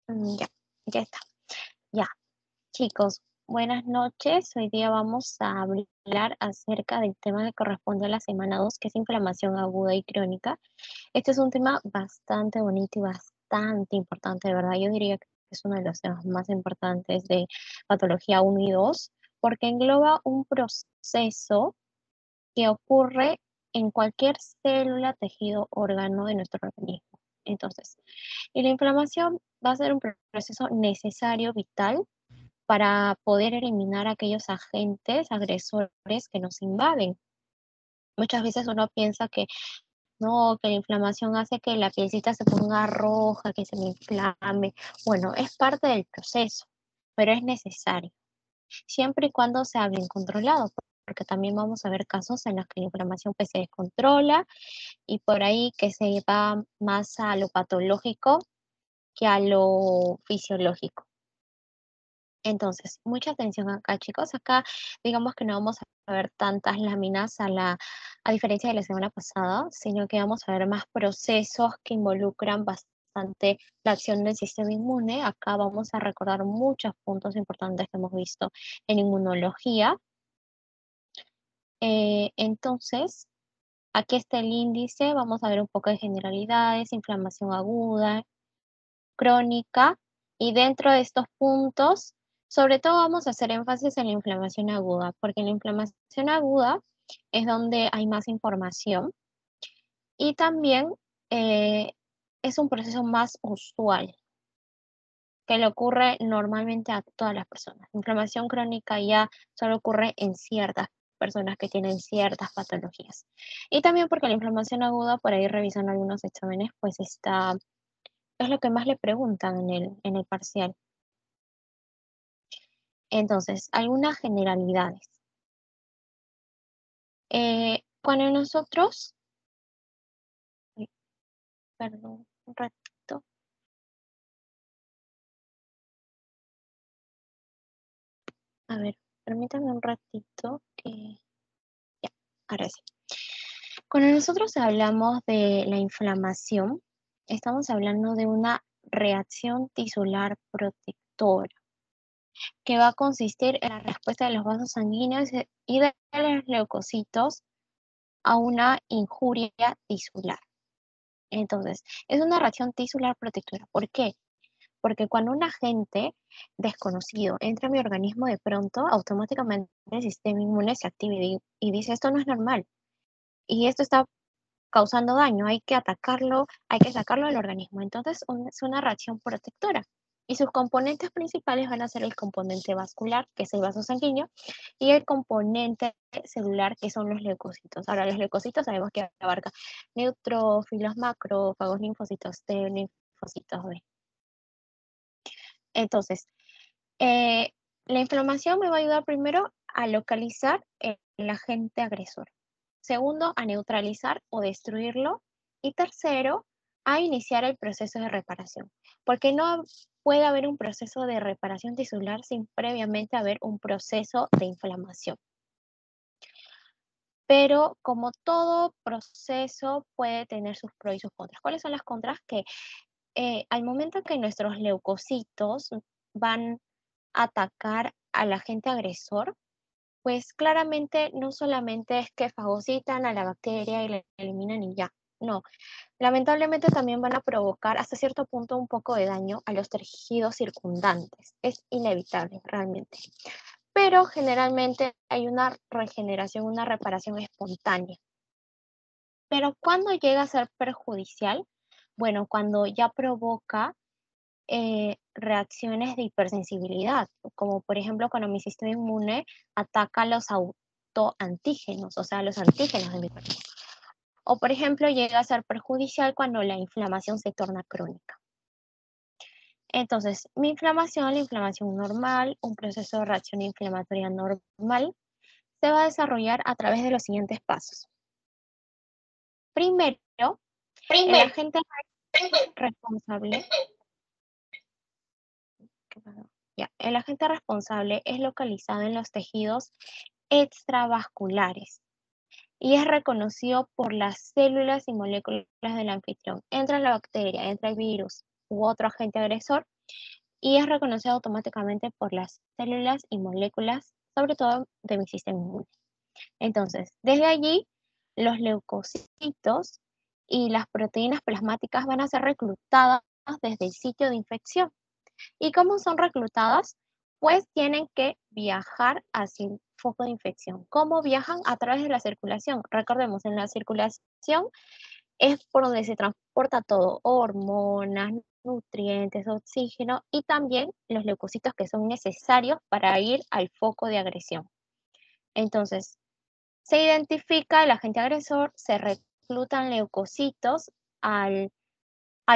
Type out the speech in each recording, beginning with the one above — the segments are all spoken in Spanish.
Ya, ya está. Ya, chicos, buenas noches. Hoy día vamos a hablar acerca del tema que corresponde a la semana 2, que es inflamación aguda y crónica. Este es un tema bastante bonito y bastante importante, de verdad. Yo diría que es uno de los temas más importantes de patología 1 y 2, porque engloba un proceso que ocurre en cualquier célula, tejido, órgano de nuestro organismo. Entonces, y la inflamación va a ser un proceso necesario, vital, para poder eliminar aquellos agentes agresores que nos invaden. Muchas veces uno piensa que no, que la inflamación hace que la pielcita se ponga roja, que se me inflame. Bueno, es parte del proceso, pero es necesario, siempre y cuando sea bien controlado, porque también vamos a ver casos en los que la inflamación pues, se descontrola y por ahí que se va más a lo patológico que a lo fisiológico. Entonces, mucha atención acá, chicos. Acá, digamos que no vamos a ver tantas láminas a diferencia de la semana pasada, sino que vamos a ver más procesos que involucran bastante la acción del sistema inmune. Acá vamos a recordar muchos puntos importantes que hemos visto en inmunología. Entonces, aquí está el índice. Vamos a ver un poco de generalidades, inflamación aguda, crónica, y dentro de estos puntos, sobre todo vamos a hacer énfasis en la inflamación aguda, porque en la inflamación aguda es donde hay más información y también eh, es un proceso más usual, que le ocurre normalmente a todas las personas. Inflamación crónica ya solo ocurre en ciertas personas que tienen ciertas patologías. Y también porque la inflamación aguda, por ahí revisando algunos exámenes, pues es lo que más le preguntan en el parcial. Entonces, algunas generalidades. Cuando nosotros, ay, perdón, un ratito, a ver, permítanme un ratito que, ya, ahora sí. Cuando nosotros hablamos de la inflamación, estamos hablando de una reacción tisular protectora, que va a consistir en la respuesta de los vasos sanguíneos y de los leucocitos a una injuria tisular. Entonces, es una reacción tisular protectora. ¿Por qué? Porque cuando un agente desconocido entra a mi organismo de pronto, automáticamente el sistema inmune se activa y dice, esto no es normal y esto está causando daño, hay que atacarlo, hay que sacarlo del organismo. Entonces, es una reacción protectora. Y sus componentes principales van a ser el componente vascular, que es el vaso sanguíneo, y el componente celular, que son los leucocitos. Ahora, los leucocitos sabemos que abarca neutrófilos, macrófagos, linfocitos T, linfocitos B. Entonces, eh, la inflamación me va a ayudar primero a localizar el agente agresor. Segundo, a neutralizar o destruirlo. Y tercero, a iniciar el proceso de reparación. Porque no puede haber un proceso de reparación tisular sin previamente haber un proceso de inflamación. Pero como todo proceso puede tener sus pros y sus contras. ¿Cuáles son las contras? Que al momento que nuestros leucocitos van a atacar al agente agresor, pues claramente no solamente es que fagocitan a la bacteria y la eliminan y ya. No, lamentablemente también van a provocar hasta cierto punto un poco de daño a los tejidos circundantes. Es inevitable realmente. Pero generalmente hay una regeneración, una reparación espontánea. Pero ¿cuándo llega a ser perjudicial? Bueno, cuando ya provoca reacciones de hipersensibilidad, como por ejemplo cuando mi sistema inmune ataca los autoantígenos, o sea, los antígenos de mi cuerpo. O por ejemplo llega a ser perjudicial cuando la inflamación se torna crónica. Entonces, la inflamación normal, un proceso de reacción inflamatoria normal, se va a desarrollar a través de los siguientes pasos. Primero, el agente responsable ya, el agente responsable es localizado en los tejidos extravasculares y es reconocido por las células y moléculas del anfitrión. Entra la bacteria, entra el virus u otro agente agresor y es reconocido automáticamente por las células y moléculas, sobre todo de mi sistema inmune. Entonces, desde allí, los leucocitos y las proteínas plasmáticas van a ser reclutadas desde el sitio de infección. ¿Y cómo son reclutadas? Pues tienen que viajar hacia el foco de infección. ¿Cómo viajan? A través de la circulación. Recordemos, en la circulación es por donde se transporta todo, hormonas, nutrientes, oxígeno y también los leucocitos que son necesarios para ir al foco de agresión. Entonces, se identifica el agente agresor, se reclutan leucocitos al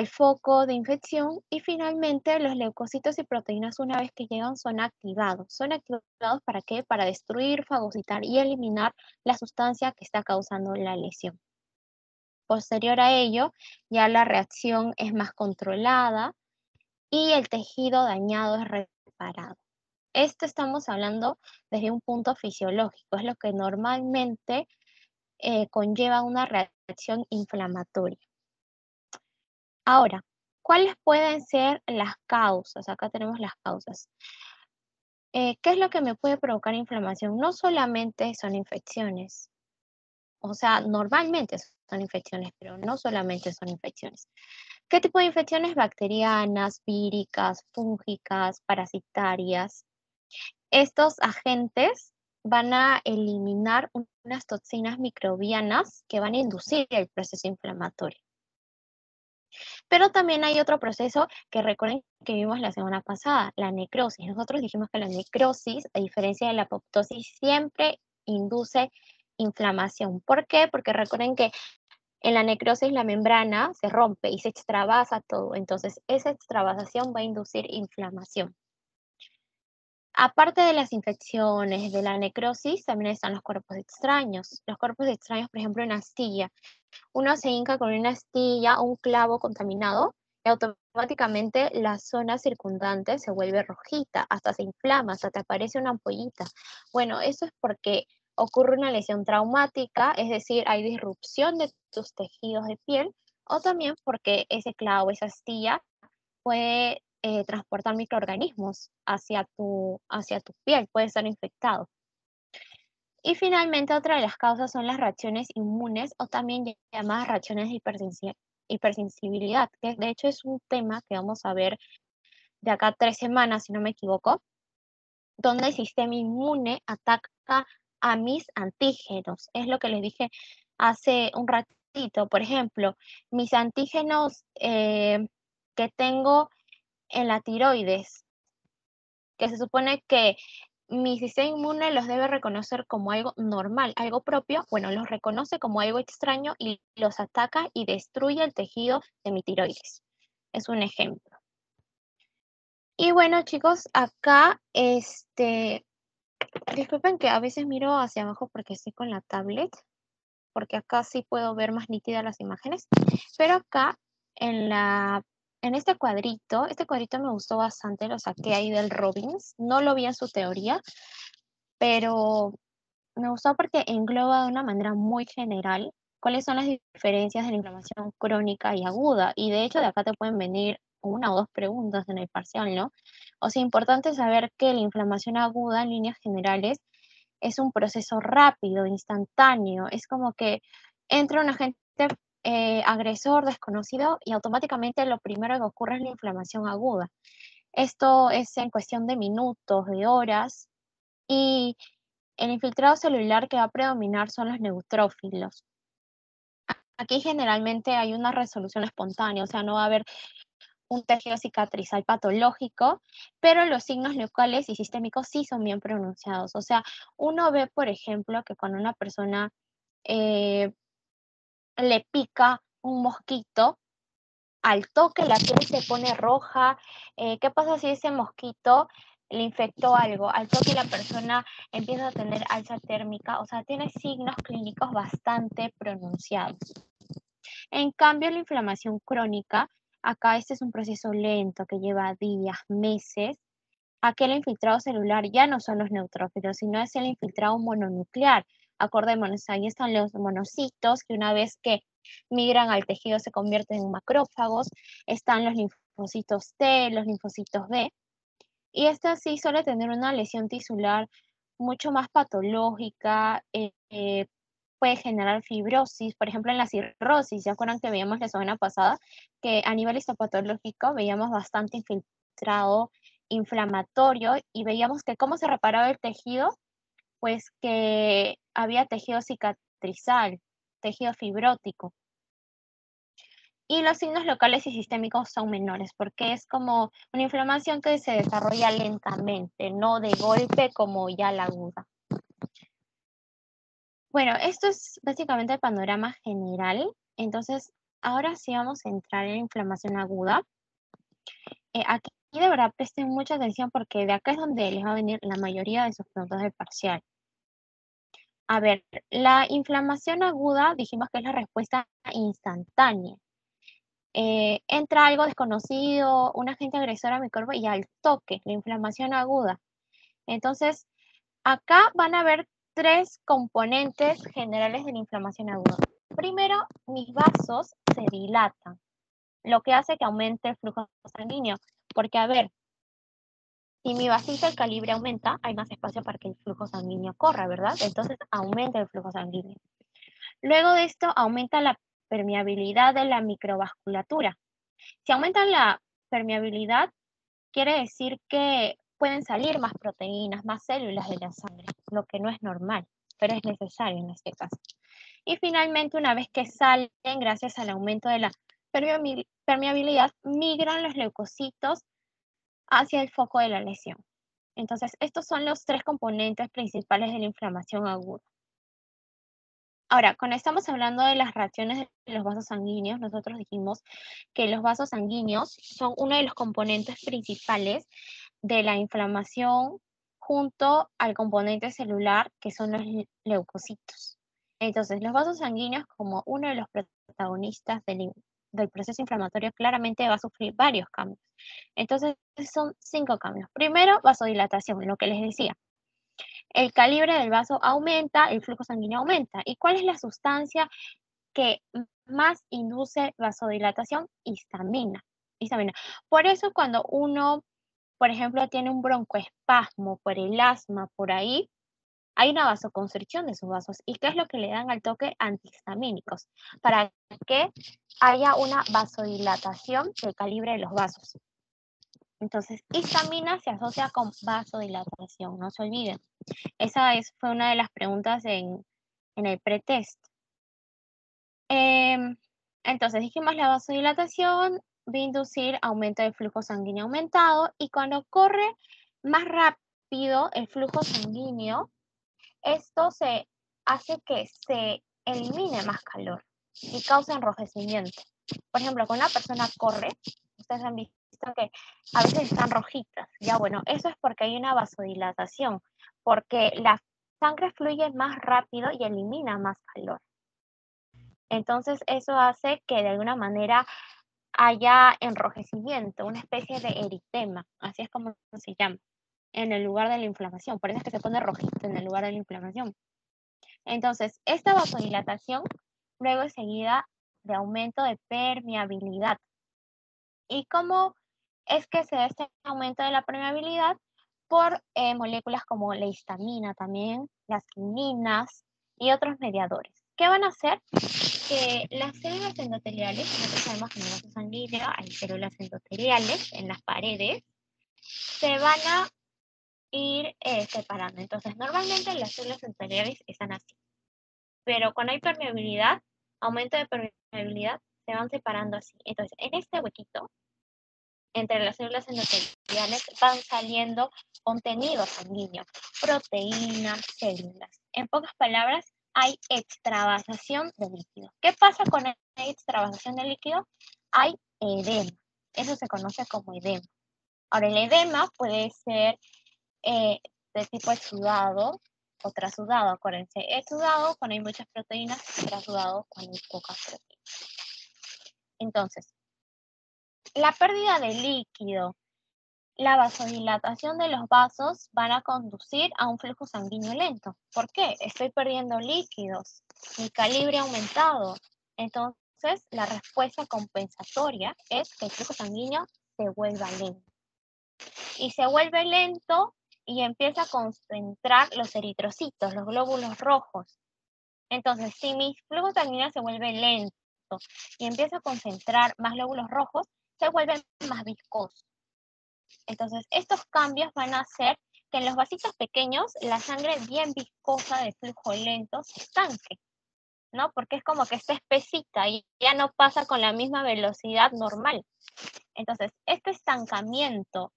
foco de infección y finalmente los leucocitos y proteínas una vez que llegan son activados. ¿Son activados para qué? Para destruir, fagocitar y eliminar la sustancia que está causando la lesión. Posterior a ello, ya la reacción es más controlada y el tejido dañado es reparado. Esto estamos hablando desde un punto fisiológico, es lo que normalmente conlleva una reacción inflamatoria. Ahora, ¿cuáles pueden ser las causas? Acá tenemos las causas. ¿Qué es lo que me puede provocar inflamación? No solamente son infecciones, o sea, normalmente son infecciones, pero no solamente son infecciones. ¿Qué tipo de infecciones? Bacterianas, víricas, fúngicas, parasitarias. Estos agentes van a eliminar unas toxinas microbianas que van a inducir el proceso inflamatorio. Pero también hay otro proceso que recuerden que vimos la semana pasada, la necrosis. Nosotros dijimos que la necrosis, a diferencia de la apoptosis, siempre induce inflamación. ¿Por qué? Porque recuerden que en la necrosis la membrana se rompe y se extravasa todo. Entonces, esa extravasación va a inducir inflamación. Aparte de las infecciones, de la necrosis, también están los cuerpos extraños. Los cuerpos extraños, por ejemplo, una astilla. Uno se hinca con una astilla o un clavo contaminado y automáticamente la zona circundante se vuelve rojita, hasta se inflama, hasta te aparece una ampollita. Bueno, eso es porque ocurre una lesión traumática, es decir, hay disrupción de tus tejidos de piel, o también porque ese clavo, esa astilla, puede transportar microorganismos hacia tu piel, puede estar infectado. Y finalmente, otra de las causas son las reacciones inmunes o también llamadas reacciones de hipersensibilidad, que de hecho es un tema que vamos a ver de acá a 3 semanas, si no me equivoco, donde el sistema inmune ataca a mis antígenos. Es lo que les dije hace un ratito. Por ejemplo, mis antígenos que tengo en la tiroides, que se supone que mi sistema inmune los debe reconocer como algo normal, algo propio, bueno, los reconoce como algo extraño y los ataca y destruye el tejido de mi tiroides. Es un ejemplo. Y bueno, chicos, acá, disculpen que a veces miro hacia abajo porque estoy con la tablet, porque acá sí puedo ver más nítidas las imágenes, pero acá en este cuadrito me gustó bastante, lo saqué ahí del Robbins, no lo vi en su teoría, pero me gustó porque engloba de una manera muy general cuáles son las diferencias de la inflamación crónica y aguda. Y de hecho de acá te pueden venir una o dos preguntas en el parcial, ¿no? O sea, importante saber que la inflamación aguda en líneas generales es un proceso rápido, instantáneo. Es como que entra un agente agresor desconocido y automáticamente lo primero que ocurre es la inflamación aguda. Esto es en cuestión de minutos, de horas, y el infiltrado celular que va a predominar son los neutrófilos. Aquí generalmente hay una resolución espontánea, o sea, no va a haber un tejido cicatrizal patológico, pero los signos locales y sistémicos sí son bien pronunciados. O sea, uno ve, por ejemplo, que cuando una persona eh, le pica un mosquito, al toque la piel se pone roja. ¿Qué pasa si ese mosquito le infectó algo? Al toque la persona empieza a tener alza térmica, o sea, tiene signos clínicos bastante pronunciados. En cambio, la inflamación crónica, acá este es un proceso lento que lleva días, meses. Aquel infiltrado celular ya no son los neutrófilos, sino es el infiltrado mononuclear. Acordémonos, ahí están los monocitos que una vez que migran al tejido se convierten en macrófagos, están los linfocitos linfocitos T, los linfocitos B, y esta sí suele tener una lesión tisular mucho más patológica, puede generar fibrosis, por ejemplo, en la cirrosis, ¿se acuerdan que veíamos la semana pasada? Que a nivel histopatológico veíamos bastante infiltrado inflamatorio y veíamos que cómo se reparaba el tejido, pues que había tejido cicatrizal, tejido fibrótico. Y los signos locales y sistémicos son menores, porque es como una inflamación que se desarrolla lentamente, no de golpe como ya la aguda. Bueno, esto es básicamente el panorama general. Entonces, ahora sí vamos a entrar en inflamación aguda. Aquí de verdad presten mucha atención porque de acá es donde les va a venir la mayoría de sus preguntas de parcial. A ver, la inflamación aguda dijimos que es la respuesta instantánea. Entra algo desconocido, un agente agresor a mi cuerpo y al toque, la inflamación aguda. Entonces, acá van a haber tres componentes generales de la inflamación aguda. Primero, mis vasos se dilatan, lo que hace que aumente el flujo sanguíneo. Porque, a ver, si mi vasito el calibre aumenta, hay más espacio para que el flujo sanguíneo corra, ¿verdad? Entonces aumenta el flujo sanguíneo. Luego de esto, aumenta la permeabilidad de la microvasculatura. Si aumenta la permeabilidad, quiere decir que pueden salir más proteínas, más células de la sangre, lo que no es normal, pero es necesario en este caso. Y finalmente, una vez que salen, gracias al aumento de la permeabilidad, migran los leucocitos hacia el foco de la lesión. Entonces, estos son los tres componentes principales de la inflamación aguda. Ahora, cuando estamos hablando de las reacciones de los vasos sanguíneos, nosotros dijimos que los vasos sanguíneos son uno de los componentes principales de la inflamación junto al componente celular que son los leucocitos. Entonces, los vasos sanguíneos, como uno de los protagonistas del proceso inflamatorio, claramente va a sufrir varios cambios. Entonces, son 5 cambios. Primero, vasodilatación, lo que les decía. El calibre del vaso aumenta, el flujo sanguíneo aumenta. ¿Y cuál es la sustancia que más induce vasodilatación? Histamina. Histamina. Por eso cuando uno, por ejemplo, tiene un broncoespasmo por el asma, por ahí, hay una vasoconstricción de sus vasos. ¿Y qué es lo que le dan al toque? Antihistamínicos, para que haya una vasodilatación del calibre de los vasos. Entonces, histamina se asocia con vasodilatación, no se olviden. Esa fue una de las preguntas en el pretest. Entonces, dijimos la vasodilatación va a inducir aumento del flujo sanguíneo aumentado y cuando corre más rápido el flujo sanguíneo, esto se hace que se elimine más calor y causa enrojecimiento. Por ejemplo, cuando una persona corre, ustedes han visto que a veces están rojitas. Ya bueno, eso es porque hay una vasodilatación, porque la sangre fluye más rápido y elimina más calor. Entonces, eso hace que de alguna manera haya enrojecimiento, una especie de eritema, así es como se llama, en el lugar de la inflamación. Por eso es que se pone rojito en el lugar de la inflamación. Entonces, esta vasodilatación luego es seguida de aumento de permeabilidad. ¿Y cómo es que se da este aumento de la permeabilidad? Por moléculas como la histamina también, las quininas y otros mediadores. ¿Qué van a hacer? Que las células endoteliales, nosotros sabemos que en el vaso sanguíneo hay células endoteliales en las paredes, se van a ir separando. Entonces, normalmente las células endoteliales están así, pero cuando hay permeabilidad, aumento de permeabilidad, se van separando así. Entonces, en este huequito, entre las células endoteliales, van saliendo contenido sanguíneo, proteínas, células. En pocas palabras, hay extravasación de líquido. ¿Qué pasa con la extravasación de líquido? Hay edema. Eso se conoce como edema. Ahora, el edema puede ser de tipo exudado o trasudado. Acuérdense, exudado cuando hay muchas proteínas, trasudado cuando hay pocas proteínas. Entonces, la pérdida de líquido, la vasodilatación de los vasos van a conducir a un flujo sanguíneo lento. ¿Por qué? Estoy perdiendo líquidos, mi calibre ha aumentado. Entonces, la respuesta compensatoria es que el flujo sanguíneo se vuelva lento. Y se vuelve lento y empieza a concentrar los eritrocitos, los glóbulos rojos. Entonces, si mi flujo sanguíneo se vuelve lento y empieza a concentrar más glóbulos rojos, se vuelve más viscoso. Entonces, estos cambios van a hacer que en los vasitos pequeños la sangre bien viscosa de flujo lento se estanque, ¿no? Porque es como que está espesita y ya no pasa con la misma velocidad normal. Entonces, este estancamiento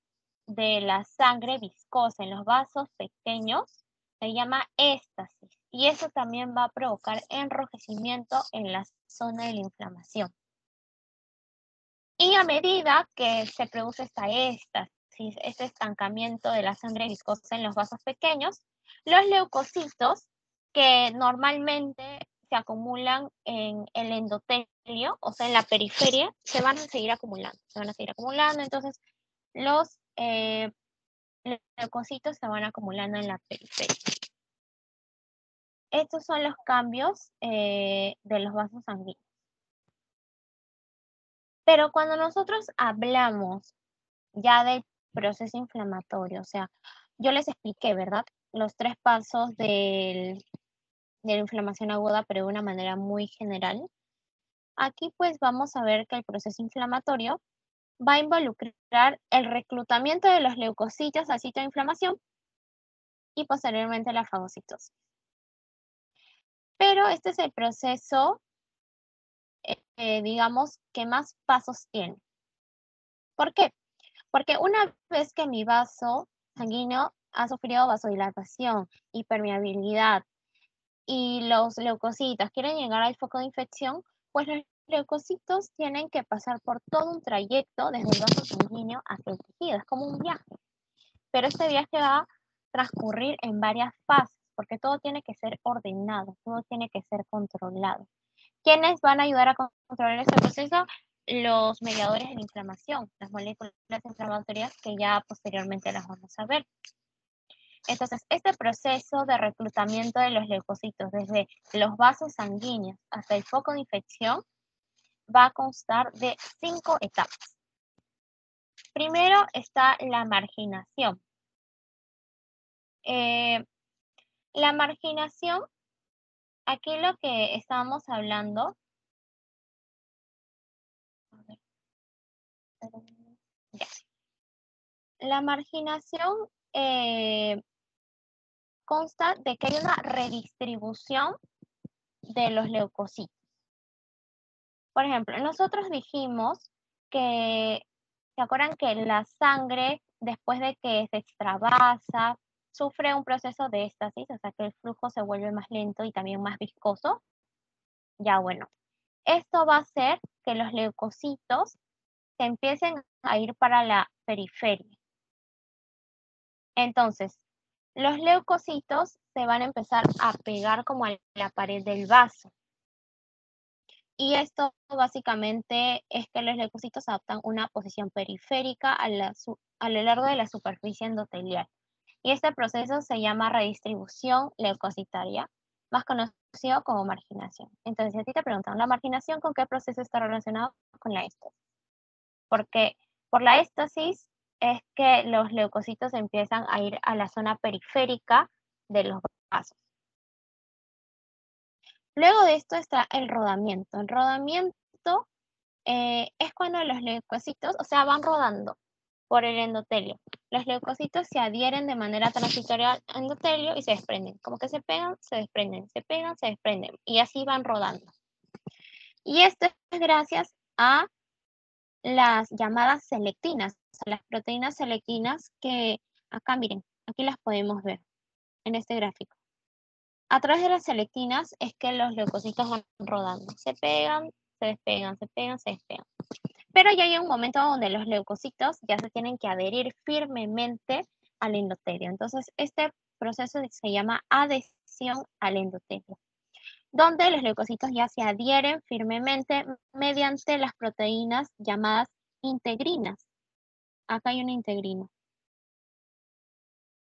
de la sangre viscosa en los vasos pequeños se llama éstasis y eso también va a provocar enrojecimiento en la zona de la inflamación. Y a medida que se produce esta éstasis, este estancamiento de la sangre viscosa en los vasos pequeños, los leucocitos que normalmente se acumulan en el endotelio, o sea, en la periferia, se van a seguir acumulando, entonces los leucocitos se van acumulando en la periferia. Estos son los cambios de los vasos sanguíneos. Pero cuando nosotros hablamos ya del proceso inflamatorio, o sea, yo les expliqué, ¿verdad? Los 3 pasos de la inflamación aguda, pero de una manera muy general. Aquí pues vamos a ver que el proceso inflamatorio va a involucrar el reclutamiento de los leucocitos al sitio de inflamación y posteriormente la fagocitosis. Pero este es el proceso, digamos, que más pasos tiene. ¿Por qué? Porque una vez que mi vaso sanguíneo ha sufrido vasodilatación, hipermeabilidad y los leucocitos quieren llegar al foco de infección, pues los leucocitos tienen que pasar por todo un trayecto desde el vaso sanguíneo hasta el tejido. Es como un viaje. Pero este viaje va a transcurrir en varias fases, porque todo tiene que ser ordenado, todo tiene que ser controlado. ¿Quiénes van a ayudar a controlar este proceso? Los mediadores de la inflamación, las moléculas inflamatorias que ya posteriormente las vamos a ver. Entonces, este proceso de reclutamiento de los leucocitos desde los vasos sanguíneos hasta el foco de infección va a constar de 5 etapas. Primero está la marginación. La marginación, aquí lo que estábamos hablando, ya. La marginación consta de que hay una redistribución de los leucocitos. Por ejemplo, nosotros dijimos que, ¿se acuerdan que la sangre, después de que se extravasa, sufre un proceso de éstasis, o sea que el flujo se vuelve más lento y también más viscoso? Ya bueno, esto va a hacer que los leucocitos se empiecen a ir para la periferia. Entonces, los leucocitos se van a empezar a pegar como a la pared del vaso. Y esto básicamente es que los leucocitos adoptan una posición periférica a lo largo de la superficie endotelial. Y este proceso se llama redistribución leucocitaria, más conocido como marginación. Entonces, si a ti te preguntan, ¿la marginación con qué proceso está relacionado? Con la éstasis. Porque por la éstasis es que los leucocitos empiezan a ir a la zona periférica de los vasos. Luego de esto está el rodamiento. El rodamiento es cuando los leucocitos, o sea, van rodando por el endotelio. Los leucocitos se adhieren de manera transitoria al endotelio y se desprenden. Como que se pegan, se desprenden, se pegan, se desprenden. Y así van rodando. Y esto es gracias a las llamadas selectinas, las proteínas selectinas que acá miren, aquí las podemos ver en este gráfico. A través de las selectinas es que los leucocitos van rodando, se pegan, se despegan, se pegan, se despegan. Pero ya hay un momento donde los leucocitos ya se tienen que adherir firmemente al endotelio. Entonces, este proceso se llama adhesión al endotelio, donde los leucocitos ya se adhieren firmemente mediante las proteínas llamadas integrinas. Acá hay una integrina.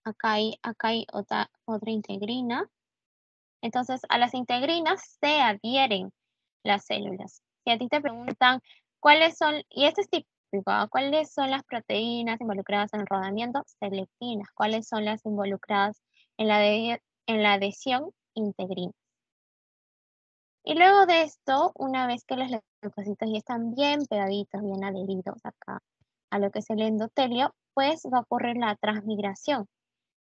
Acá hay otra integrina. Entonces, a las integrinas se adhieren las células. Si a ti te preguntan cuáles son, y este es explico. ¿Cuáles son las proteínas involucradas en el rodamiento? Selectinas. ¿Cuáles son las involucradas en la adhesión? Integrinas. Y luego de esto, una vez que los leucocitos ya están bien pegaditos, bien adheridos acá a lo que es el endotelio, pues va a ocurrir la transmigración.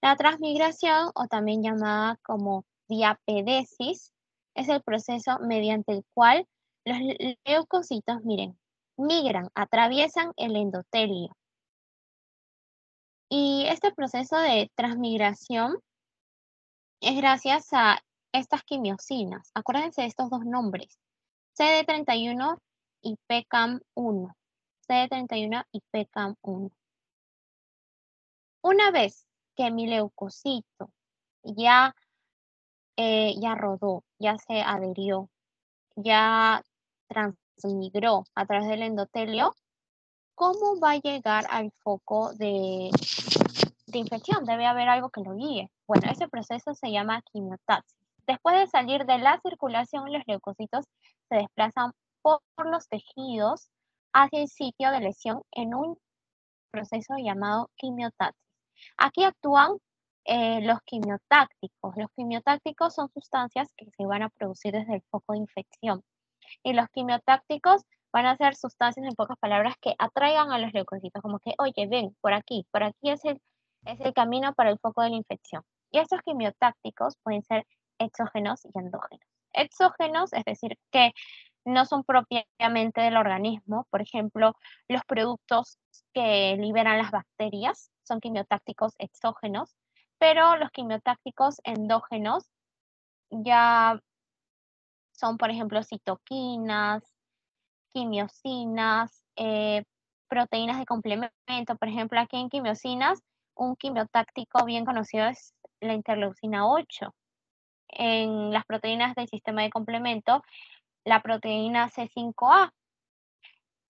La transmigración, o también llamada como diapedesis, es el proceso mediante el cual los leucocitos, miren, migran, atraviesan el endotelio. Y este proceso de transmigración es gracias a estas quimiosinas. Acuérdense de estos dos nombres, CD31 y PCAM1. CD31 y PCAM1. Una vez que mi leucocito ya rodó, ya se adherió, ya transmigró a través del endotelio, ¿cómo va a llegar al foco de infección? Debe haber algo que lo guíe. Bueno, ese proceso se llama quimiotaxis. Después de salir de la circulación, los leucocitos se desplazan por los tejidos hacia el sitio de lesión en un proceso llamado quimiotaxis. Aquí actúan los quimiotácticos. Los quimiotácticos son sustancias que se van a producir desde el foco de infección. Y los quimiotácticos van a ser sustancias, en pocas palabras, que atraigan a los leucocitos, como que, oye, ven, por aquí es el camino para el foco de la infección. Y estos quimiotácticos pueden ser exógenos y endógenos. Exógenos, es decir, que no son propiamente del organismo. Por ejemplo, los productos que liberan las bacterias son quimiotácticos exógenos, pero los quimiotácticos endógenos ya son, por ejemplo, citoquinas, quimiosinas, proteínas de complemento. Por ejemplo, aquí en quimiosinas, un quimiotáctico bien conocido es la interleucina 8. En las proteínas del sistema de complemento, la proteína C5A.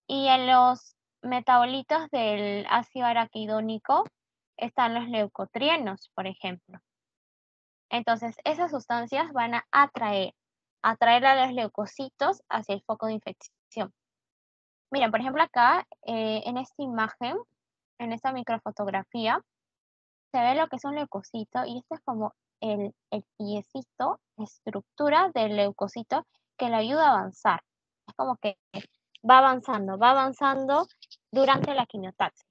Y en los metabolitos del ácido araquidónico están los leucotrienos, por ejemplo. Entonces, esas sustancias van a atraer a los leucocitos hacia el foco de infección. Miren, por ejemplo, acá en esta imagen, en esta microfotografía, se ve lo que es un leucocito y este es como el piecito, estructura del leucocito que le ayuda a avanzar. Es como que va avanzando durante la quimiotaxis.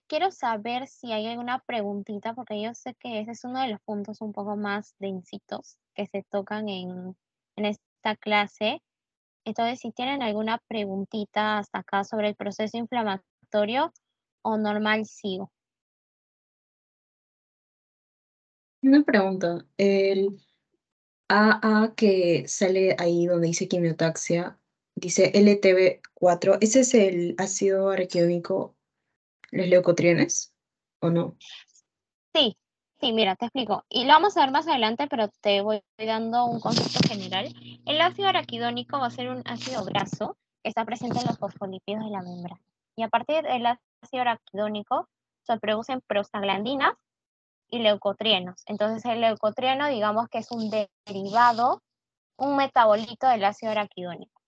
Quiero saber si hay alguna preguntita, porque yo sé que ese es uno de los puntos un poco más densitos que se tocan en esta clase. Entonces, si tienen alguna preguntita hasta acá sobre el proceso inflamatorio o normal, sigo. Una pregunta, el AA que sale ahí donde dice quimiotaxia, dice LTB4, ¿ese es el ácido araquidónico, los leucotrienes o no? Sí, sí, mira, te explico. Y lo vamos a ver más adelante, pero te voy dando un concepto general. El ácido araquidónico va a ser un ácido graso que está presente en los fosfolípidos de la membrana. Y a partir del ácido araquidónico se producen prostaglandinas y leucotrienos. Entonces, el leucotrieno, digamos que es un derivado, un metabolito del ácido araquidónico.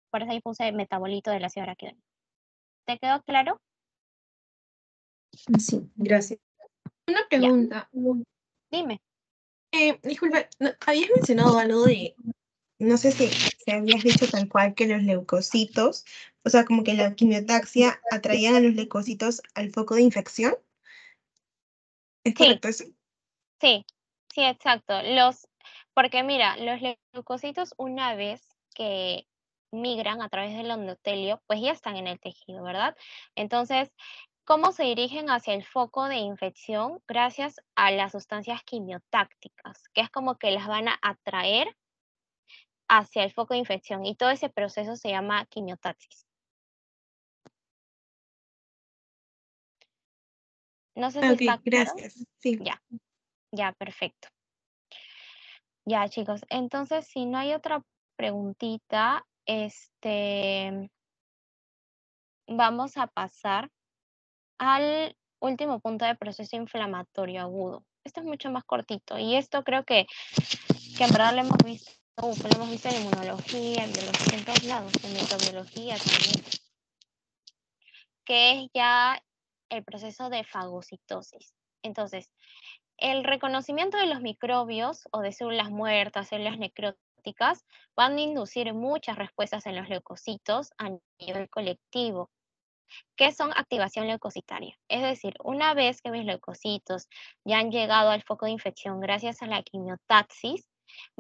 Por eso ahí puse metabolito del ácido araquidónico. ¿Te quedó claro? Sí, gracias. Una Ya, pregunta. dime. Disculpa, habías mencionado algo de, no sé si habías dicho tal cual que los leucocitos, o sea, como que la quimiotaxia atraían a los leucocitos al foco de infección. ¿Es Sí, correcto eso? sí, sí, exacto. Porque mira, los leucocitos una vez que migran a través del endotelio, pues ya están en el tejido, ¿verdad? Entonces, ¿cómo se dirigen hacia el foco de infección? Gracias a las sustancias quimiotácticas, que es como que las van a atraer hacia el foco de infección y todo ese proceso se llama quimiotaxis. No sé si Ok, está claro. gracias. Sí. Ya, ya, perfecto. Ya, chicos, entonces si no hay otra preguntita, vamos a pasar al último punto de proceso inflamatorio agudo. Esto es mucho más cortito y esto creo que en verdad lo hemos visto lo hemos visto en inmunología, en biología, en todos lados, en microbiología también, que es ya el proceso de fagocitosis. Entonces, el reconocimiento de los microbios o de células muertas, células necróticas, van a inducir muchas respuestas en los leucocitos a nivel colectivo, que son activación leucocitaria. Es decir, una vez que mis leucocitos ya han llegado al foco de infección gracias a la quimiotaxis,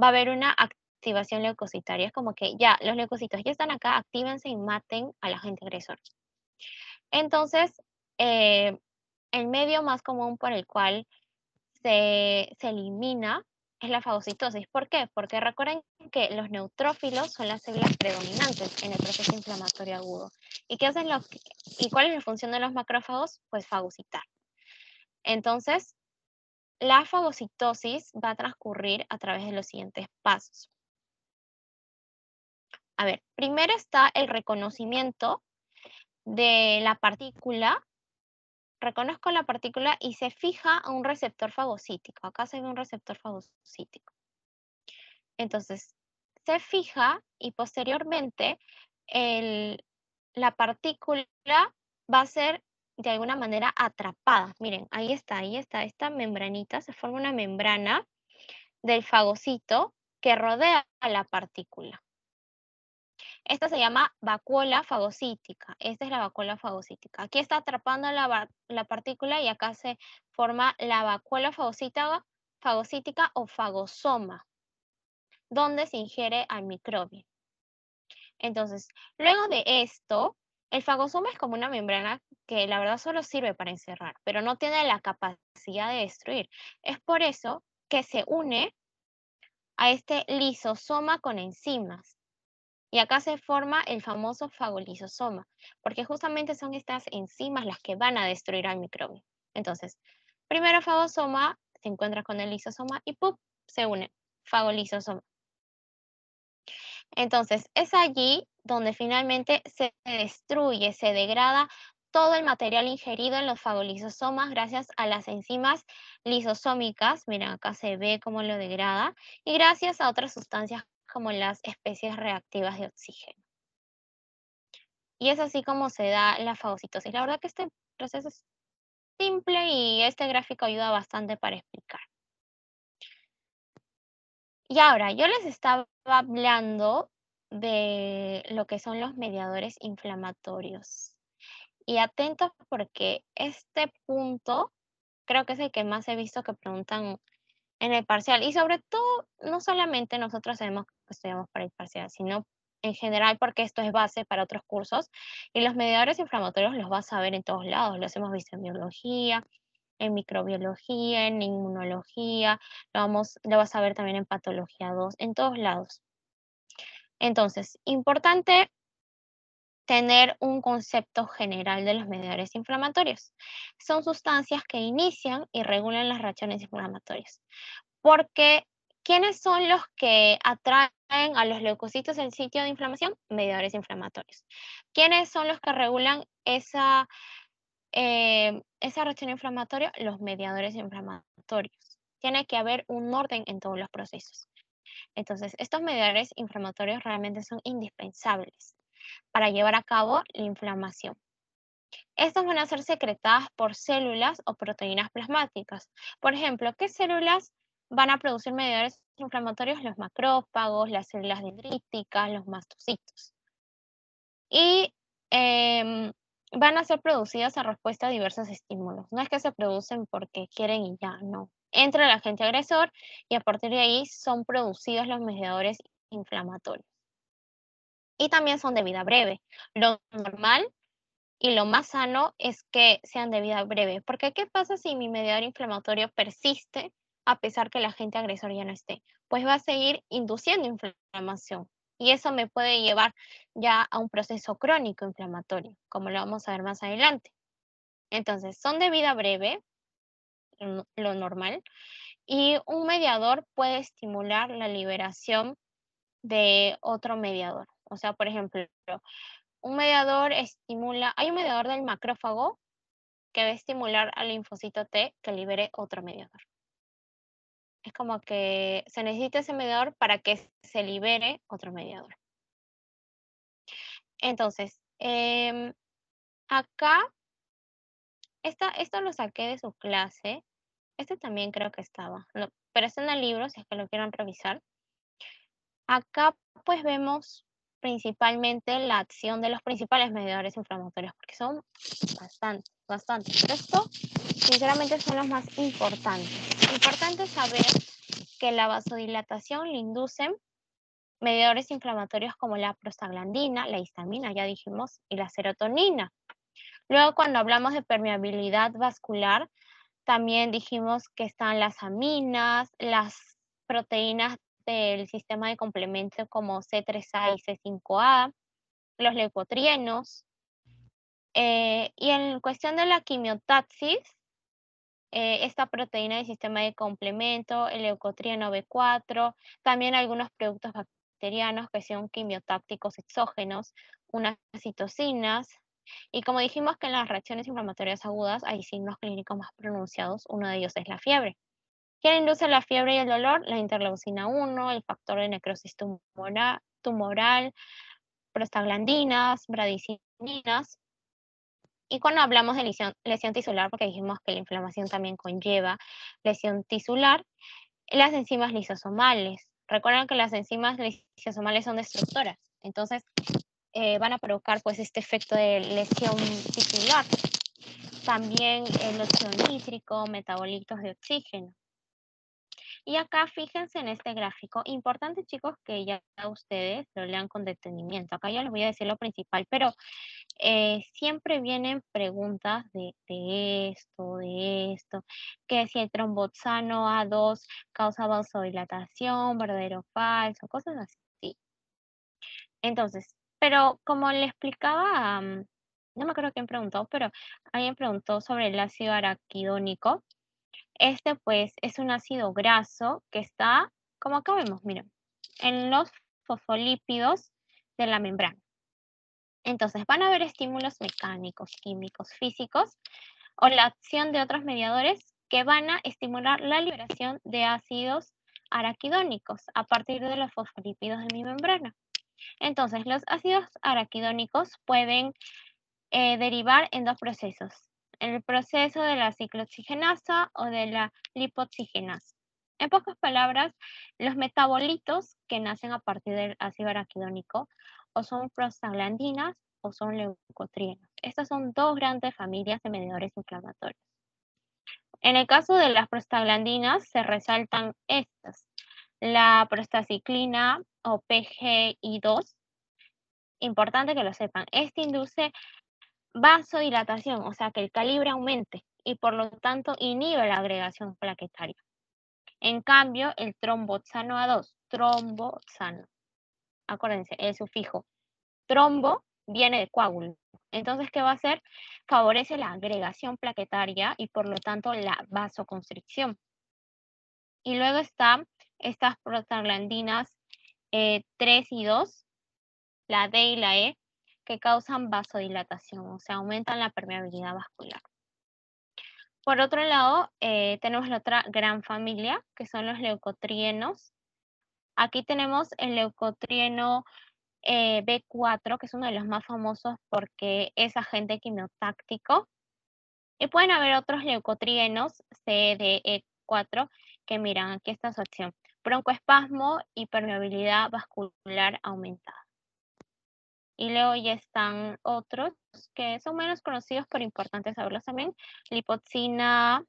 va a haber una activación leucocitaria. Es como que ya, los leucocitos ya están acá, actívense y maten al agente agresor. Entonces, el medio más común por el cual se elimina es la fagocitosis. ¿Por qué? Porque recuerden que los neutrófilos son las células predominantes en el proceso inflamatorio agudo. ¿Y qué hacen y cuál es la función de los macrófagos? Pues fagocitar. Entonces, la fagocitosis va a transcurrir a través de los siguientes pasos. A ver, primero está el reconocimiento de la partícula. Reconozco la partícula y se fija a un receptor fagocítico. Acá se ve un receptor fagocítico. Entonces, se fija y posteriormente la partícula va a ser de alguna manera atrapada. Miren, ahí está, esta membranita, se forma una membrana del fagocito que rodea a la partícula. Esta se llama vacuola fagocítica. Esta es la vacuola fagocítica. Aquí está atrapando la partícula y acá se forma la vacuola fagocítica o fagosoma, donde se ingiere al microbio. Entonces, luego de esto, el fagosoma es como una membrana que la verdad solo sirve para encerrar, pero no tiene la capacidad de destruir. Es por eso que se une a este lisosoma con enzimas. Y acá se forma el famoso fagolisosoma, porque justamente son estas enzimas las que van a destruir al microbio. Entonces, primero fagosoma se encuentra con el lisosoma y ¡pum! Se une, fagolisosoma. Entonces, es allí donde finalmente se destruye, se degrada todo el material ingerido en los fagolisosomas gracias a las enzimas lisosómicas. Miren, acá se ve cómo lo degrada. Y gracias a otras sustancias como las especies reactivas de oxígeno. Y es así como se da la fagocitosis. La verdad que este proceso es simple y este gráfico ayuda bastante para explicar. Y ahora, yo les estaba hablando de lo que son los mediadores inflamatorios. Y atentos porque este punto creo que es el que más he visto que preguntan en el parcial. Y sobre todo, no solamente nosotros sabemos que estudiamos para el parcial, sino en general porque esto es base para otros cursos. Y los mediadores inflamatorios los vas a ver en todos lados. Los hemos visto en biología, en microbiología, en inmunología, lo vas a ver también en patología 2, en todos lados. Entonces, importante tener un concepto general de los mediadores inflamatorios. Son sustancias que inician y regulan las reacciones inflamatorias. Porque, ¿quiénes son los que atraen a los leucocitos en sitio de inflamación? Mediadores inflamatorios. ¿Quiénes son los que regulan esa reacción inflamatoria? Los mediadores inflamatorios. Tiene que haber un orden en todos los procesos. Entonces, estos mediadores inflamatorios realmente son indispensables para llevar a cabo la inflamación. Estas van a ser secretadas por células o proteínas plasmáticas. Por ejemplo, ¿qué células van a producir mediadores inflamatorios? Los macrófagos, las células dendríticas, los mastocitos. Y van a ser producidas a respuesta a diversos estímulos. No es que se producen porque quieren y ya, no. Entra el agente agresor y a partir de ahí son producidos los mediadores inflamatorios. Y también son de vida breve. Lo normal y lo más sano es que sean de vida breve. Porque ¿qué pasa si mi mediador inflamatorio persiste a pesar que el agente agresor ya no esté? Pues va a seguir induciendo inflamación. Y eso me puede llevar ya a un proceso crónico inflamatorio, como lo vamos a ver más adelante. Entonces, son de vida breve, lo normal, y un mediador puede estimular la liberación de otro mediador. O sea, por ejemplo, hay un mediador del macrófago que va a estimular al linfocito T que libere otro mediador. Es como que se necesita ese mediador para que se libere otro mediador. Entonces, acá, esto lo saqué de su clase. Este también creo que estaba, pero está en el libro, si es que lo quieren revisar. Acá, pues, vemos principalmente la acción de los principales mediadores inflamatorios, porque son bastantes, bastantes. Estos, sinceramente, son los más importantes. Importante saber que la vasodilatación le inducen mediadores inflamatorios como la prostaglandina, la histamina, ya dijimos, y la serotonina. Luego, cuando hablamos de permeabilidad vascular, también dijimos que están las aminas, las proteínas del sistema de complemento como C3A y C5A, los leucotrienos. Y en cuestión de la quimiotaxis, esta proteína del sistema de complemento, el leucotrieno B4, también algunos productos bacterianos que son quimiotácticos exógenos, unas citocinas. Y como dijimos que en las reacciones inflamatorias agudas hay signos clínicos más pronunciados, uno de ellos es la fiebre. ¿Quién induce la fiebre y el dolor? La interleucina 1, el factor de necrosis tumoral, prostaglandinas, bradicininas. Y cuando hablamos de lesión tisular, porque dijimos que la inflamación también conlleva lesión tisular, las enzimas lisosomales. Recuerden que las enzimas lisosomales son destructoras, entonces van a provocar pues este efecto de lesión tisular. También el óxido nítrico, metabolitos de oxígeno. Y acá fíjense en este gráfico, importante chicos que ya ustedes lo lean con detenimiento. Acá ya les voy a decir lo principal, pero siempre vienen preguntas de esto, que si el tromboxano A2 causa vasodilatación, verdadero o falso, cosas así. Entonces, pero como le explicaba, no me acuerdo quién preguntó, pero alguien preguntó sobre el ácido araquidónico. Este, pues, es un ácido graso que está, como acá vemos, miren, en los fosfolípidos de la membrana. Entonces, van a haber estímulos mecánicos, químicos, físicos o la acción de otros mediadores que van a estimular la liberación de ácidos araquidónicos a partir de los fosfolípidos de mi membrana. Entonces, los ácidos araquidónicos pueden derivar en dos procesos: el proceso de la ciclooxigenasa o de la lipoxigenasa. En pocas palabras, los metabolitos que nacen a partir del ácido araquidónico o son prostaglandinas o son leucotrienos. Estas son dos grandes familias de mediadores inflamatorios. En el caso de las prostaglandinas se resaltan estas: la prostaciclina o PGI2, importante que lo sepan, este induce vasodilatación, o sea que el calibre aumente y por lo tanto inhibe la agregación plaquetaria. En cambio, el tromboxano A2, tromboxano, acuérdense, el sufijo trombo viene de coágulo. Entonces, ¿qué va a hacer? Favorece la agregación plaquetaria y por lo tanto la vasoconstricción. Y luego están estas prostaglandinas 3 y 2, la D y la E, que causan vasodilatación, o sea, aumentan la permeabilidad vascular. Por otro lado, tenemos la otra gran familia, que son los leucotrienos. Aquí tenemos el leucotrieno B4, que es uno de los más famosos porque es agente quimiotáctico. Y pueden haber otros leucotrienos, CDE4, que miran, aquí está su acción: broncoespasmo y permeabilidad vascular aumentada. Y luego ya están otros que son menos conocidos, pero importantes saberlos también: lipoxina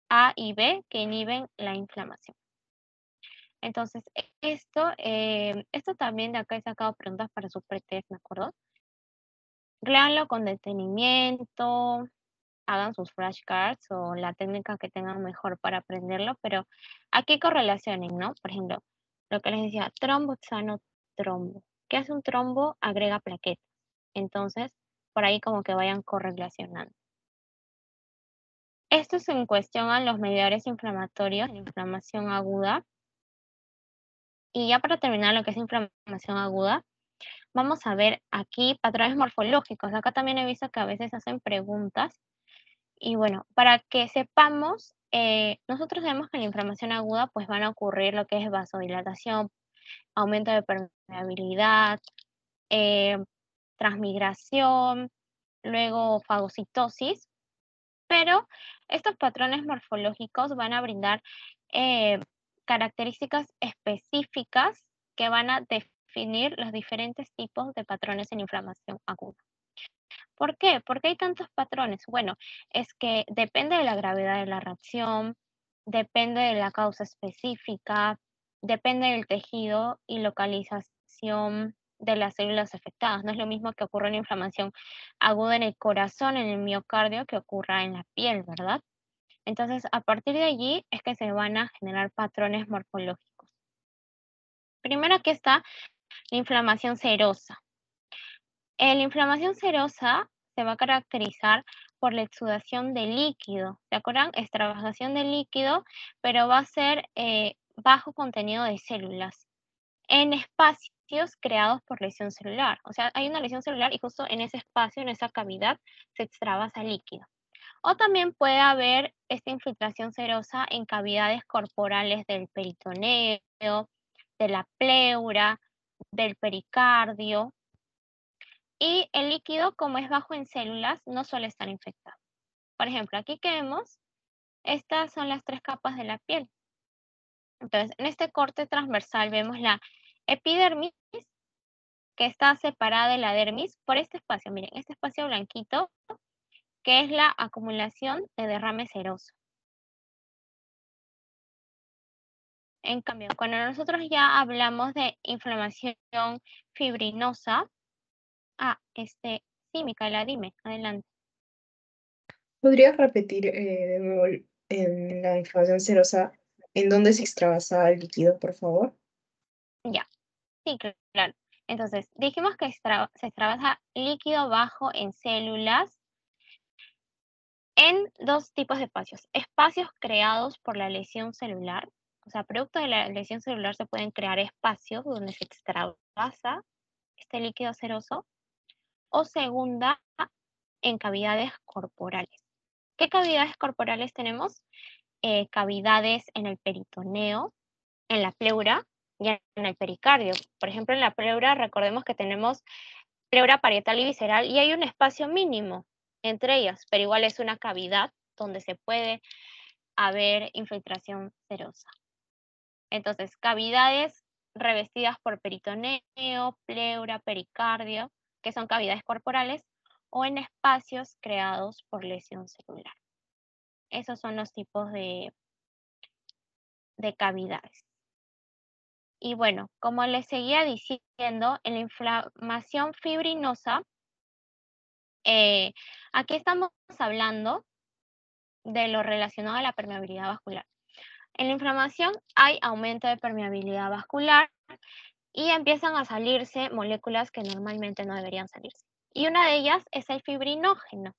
A y B, que inhiben la inflamación. Entonces, esto también de acá he sacado preguntas para su pretest, ¿me acuerdo? Léanlo con detenimiento, hagan sus flashcards o la técnica que tengan mejor para aprenderlo, pero aquí correlacionen, ¿no? Por ejemplo, lo que les decía, tromboxano, trombo. ¿Qué hace un trombo? Agrega plaquetas. Entonces, por ahí como que vayan correlacionando. Esto es en cuestión a los mediadores inflamatorios, la inflamación aguda. Y ya para terminar lo que es inflamación aguda, vamos a ver aquí patrones morfológicos. Acá también he visto que a veces hacen preguntas. Y bueno, para que sepamos nosotros sabemos que en la inflamación aguda pues van a ocurrir lo que es vasodilatación, aumento de permeabilidad, eh, transmigración, luego fagocitosis, pero estos patrones morfológicos van a brindar eh, características específicas que van a definir los diferentes tipos de patrones en inflamación aguda. ¿Por qué? ¿Por qué hay tantos patrones? Bueno, es que depende de la gravedad de la reacción, depende de la causa específica, depende del tejido y localización de las células afectadas. No es lo mismo que ocurra una inflamación aguda en el corazón, en el miocardio, que ocurra en la piel, ¿verdad? Entonces, a partir de allí es que se van a generar patrones morfológicos. Primero aquí está la inflamación serosa. La inflamación serosa se va a caracterizar por la exudación de líquido, ¿de acuerdo? Extravasación de líquido, pero va a ser bajo contenido de células en espacios creados por lesión celular. O sea, hay una lesión celular y justo en ese espacio, en esa cavidad, se extravasa líquido. O también puede haber esta infiltración serosa en cavidades corporales del peritoneo, de la pleura, del pericardio, y el líquido, como es bajo en células, no suele estar infectado. Por ejemplo, aquí que vemos, estas son las 3 capas de la piel. Entonces, en este corte transversal vemos la epidermis, que está separada de la dermis por este espacio. Miren, este espacio blanquito, que es la acumulación de derrame seroso. En cambio, cuando nosotros ya hablamos de inflamación fibrinosa, sí, Micaela, dime, adelante. ¿Podrías repetir de nuevo en la inflamación serosa en dónde se extravasa el líquido, por favor? Ya, sí, claro. Entonces, dijimos que se extravasa líquido bajo en células en 2 tipos de espacios. Espacios creados por la lesión celular, o sea, producto de la lesión celular se pueden crear espacios donde se extravasa este líquido seroso, o segunda, en cavidades corporales. ¿Qué cavidades corporales tenemos? Cavidades en el peritoneo, en la pleura y en el pericardio. Por ejemplo, en la pleura recordemos que tenemos pleura parietal y visceral y hay un espacio mínimo entre ellas, pero igual es una cavidad donde se puede haber infiltración serosa. Entonces, cavidades revestidas por peritoneo, pleura, pericardio, que son cavidades corporales, o en espacios creados por lesión celular. Esos son los tipos de cavidades. Y bueno, como les seguía diciendo, en la inflamación fibrinosa, aquí estamos hablando de lo relacionado a la permeabilidad vascular. En la inflamación hay aumento de permeabilidad vascular y empiezan a salirse moléculas que normalmente no deberían salirse. Y una de ellas es el fibrinógeno.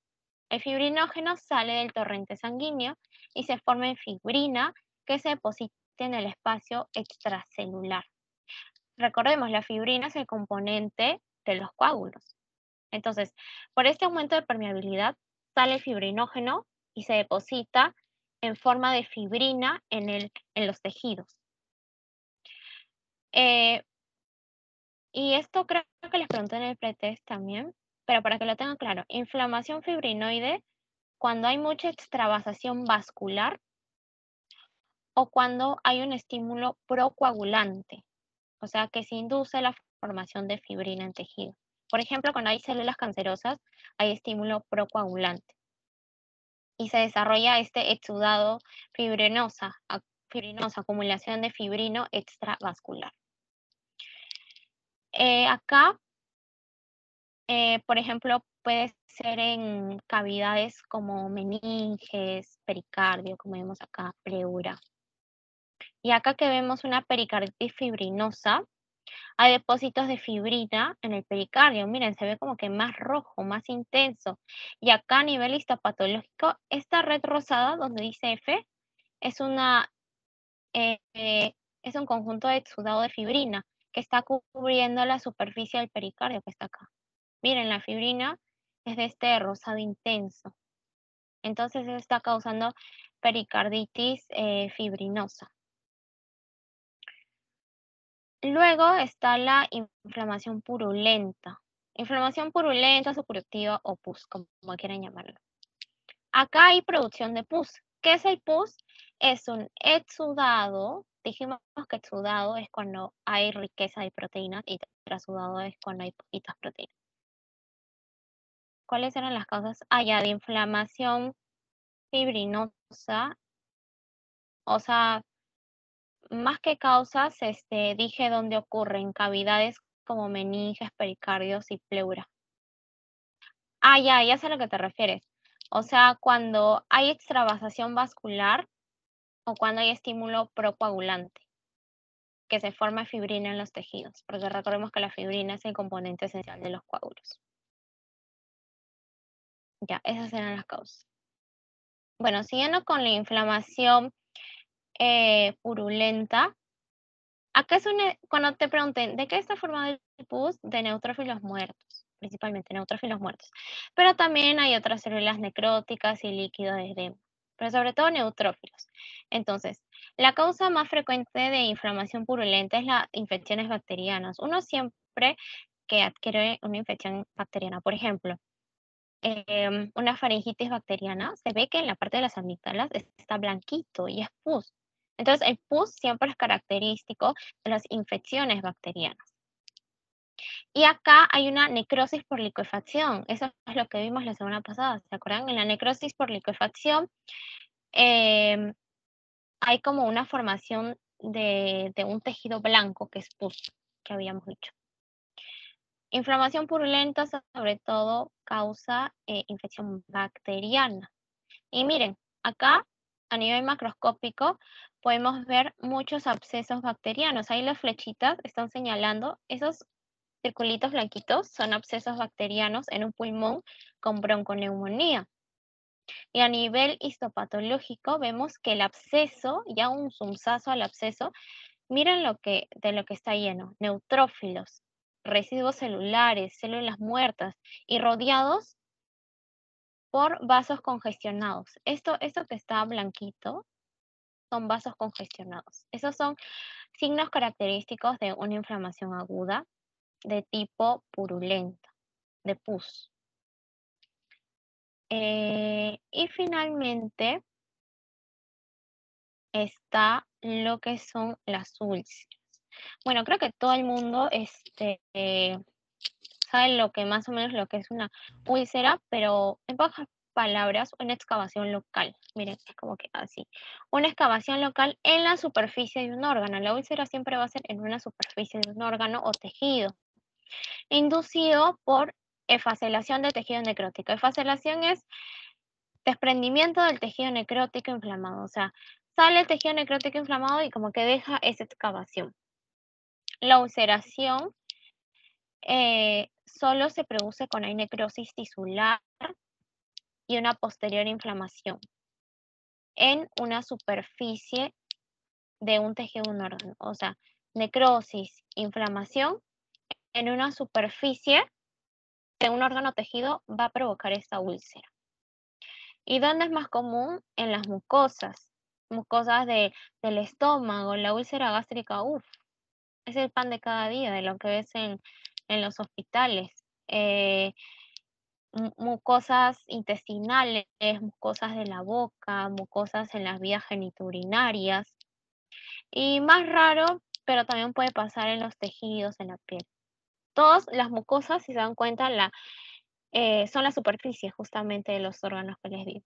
El fibrinógeno sale del torrente sanguíneo y se forma en fibrina que se deposita en el espacio extracelular. Recordemos, la fibrina es el componente de los coágulos. Entonces, por este aumento de permeabilidad, sale el fibrinógeno y se deposita en forma de fibrina en los tejidos. Eh, y esto creo que les pregunté en el pretest también, pero para que lo tengan claro, inflamación fibrinoide cuando hay mucha extravasación vascular o cuando hay un estímulo procoagulante, o sea, que se induce la formación de fibrina en tejido. Por ejemplo, cuando hay células cancerosas, hay estímulo procoagulante y se desarrolla este exudado fibrinosa, acumulación de fibrino extravascular. Acá, por ejemplo, puede ser en cavidades como meninges, pericardio, como vemos acá, pleura. Y acá que vemos una pericarditis fibrinosa, hay depósitos de fibrina en el pericardio. Miren, se ve como que más rojo, más intenso. Y acá a nivel histopatológico, esta red rosada donde dice F es es un conjunto de exudado de fibrina que está cubriendo la superficie del pericardio que está acá. Miren, la fibrina es de este rosado intenso. Entonces eso está causando pericarditis fibrinosa. Luego está la inflamación purulenta. Inflamación purulenta, supurativa o pus, como quieran llamarlo. Acá hay producción de pus. ¿Qué es el pus? Es un exudado. Dijimos que exudado es cuando hay riqueza de proteínas y trasudado es cuando hay poquitas proteínas. ¿Cuáles eran las causas? Ya de inflamación fibrinosa. O sea, más que causas, dije dónde ocurren cavidades como meninges, pericardios y pleura. Ya sé a lo que te refieres. O sea, cuando hay extravasación vascular o cuando hay estímulo procoagulante, que se forma fibrina en los tejidos, porque recordemos que la fibrina es el componente esencial de los coágulos. Ya, esas eran las causas. Bueno, siguiendo con la inflamación purulenta, acá es cuando te pregunten, ¿de qué está formado el pus? De neutrófilos muertos, principalmente neutrófilos muertos. Pero también hay otras células necróticas y líquido de edema, pero sobre todo neutrófilos. Entonces, la causa más frecuente de inflamación purulenta es las infecciones bacterianas. Uno siempre que adquiere una infección bacteriana, por ejemplo, una faringitis bacteriana, se ve que en la parte de las amígdalas está blanquito y es pus. Entonces, el pus siempre es característico de las infecciones bacterianas. Y acá hay una necrosis por liquefacción. Eso es lo que vimos la semana pasada, ¿se acuerdan? En la necrosis por liquefacción hay como una formación de un tejido blanco que es pus, que habíamos dicho. Inflamación purulenta sobre todo causa infección bacteriana. Y miren, acá a nivel macroscópico podemos ver muchos abscesos bacterianos. Ahí las flechitas están señalando esos circulitos blanquitos, son abscesos bacterianos en un pulmón con bronconeumonía. Y a nivel histopatológico vemos que el absceso, ya un zunzazo al absceso, miren de lo que está lleno, neutrófilos, residuos celulares, células muertas y rodeados por vasos congestionados. Esto que está blanquito son vasos congestionados. Esos son signos característicos de una inflamación aguda de tipo purulenta, de pus. Y finalmente está lo que son las úlceras. Bueno, creo que todo el mundo sabe lo que más o menos lo que es una úlcera, pero en pocas palabras, una excavación local. Miren, es como que así. Una excavación local en la superficie de un órgano. La úlcera siempre va a ser en una superficie de un órgano o tejido, inducido por efacelación de tejido necrótico. Efacelación es desprendimiento del tejido necrótico inflamado. O sea, sale el tejido necrótico inflamado y como que deja esa excavación. La ulceración solo se produce cuando hay necrosis tisular y una posterior inflamación en una superficie de un tejido de un órgano. O sea, necrosis, inflamación en una superficie de un órgano tejido va a provocar esta úlcera. ¿Y dónde es más común? En las mucosas. Mucosas del estómago, la úlcera gástrica, es el pan de cada día de lo que ves en los hospitales. Mucosas intestinales, mucosas de la boca, mucosas en las vías genitourinarias. Y más raro, pero también puede pasar en los tejidos, en la piel. Todas las mucosas, si se dan cuenta, son la superficie justamente de los órganos que les digo.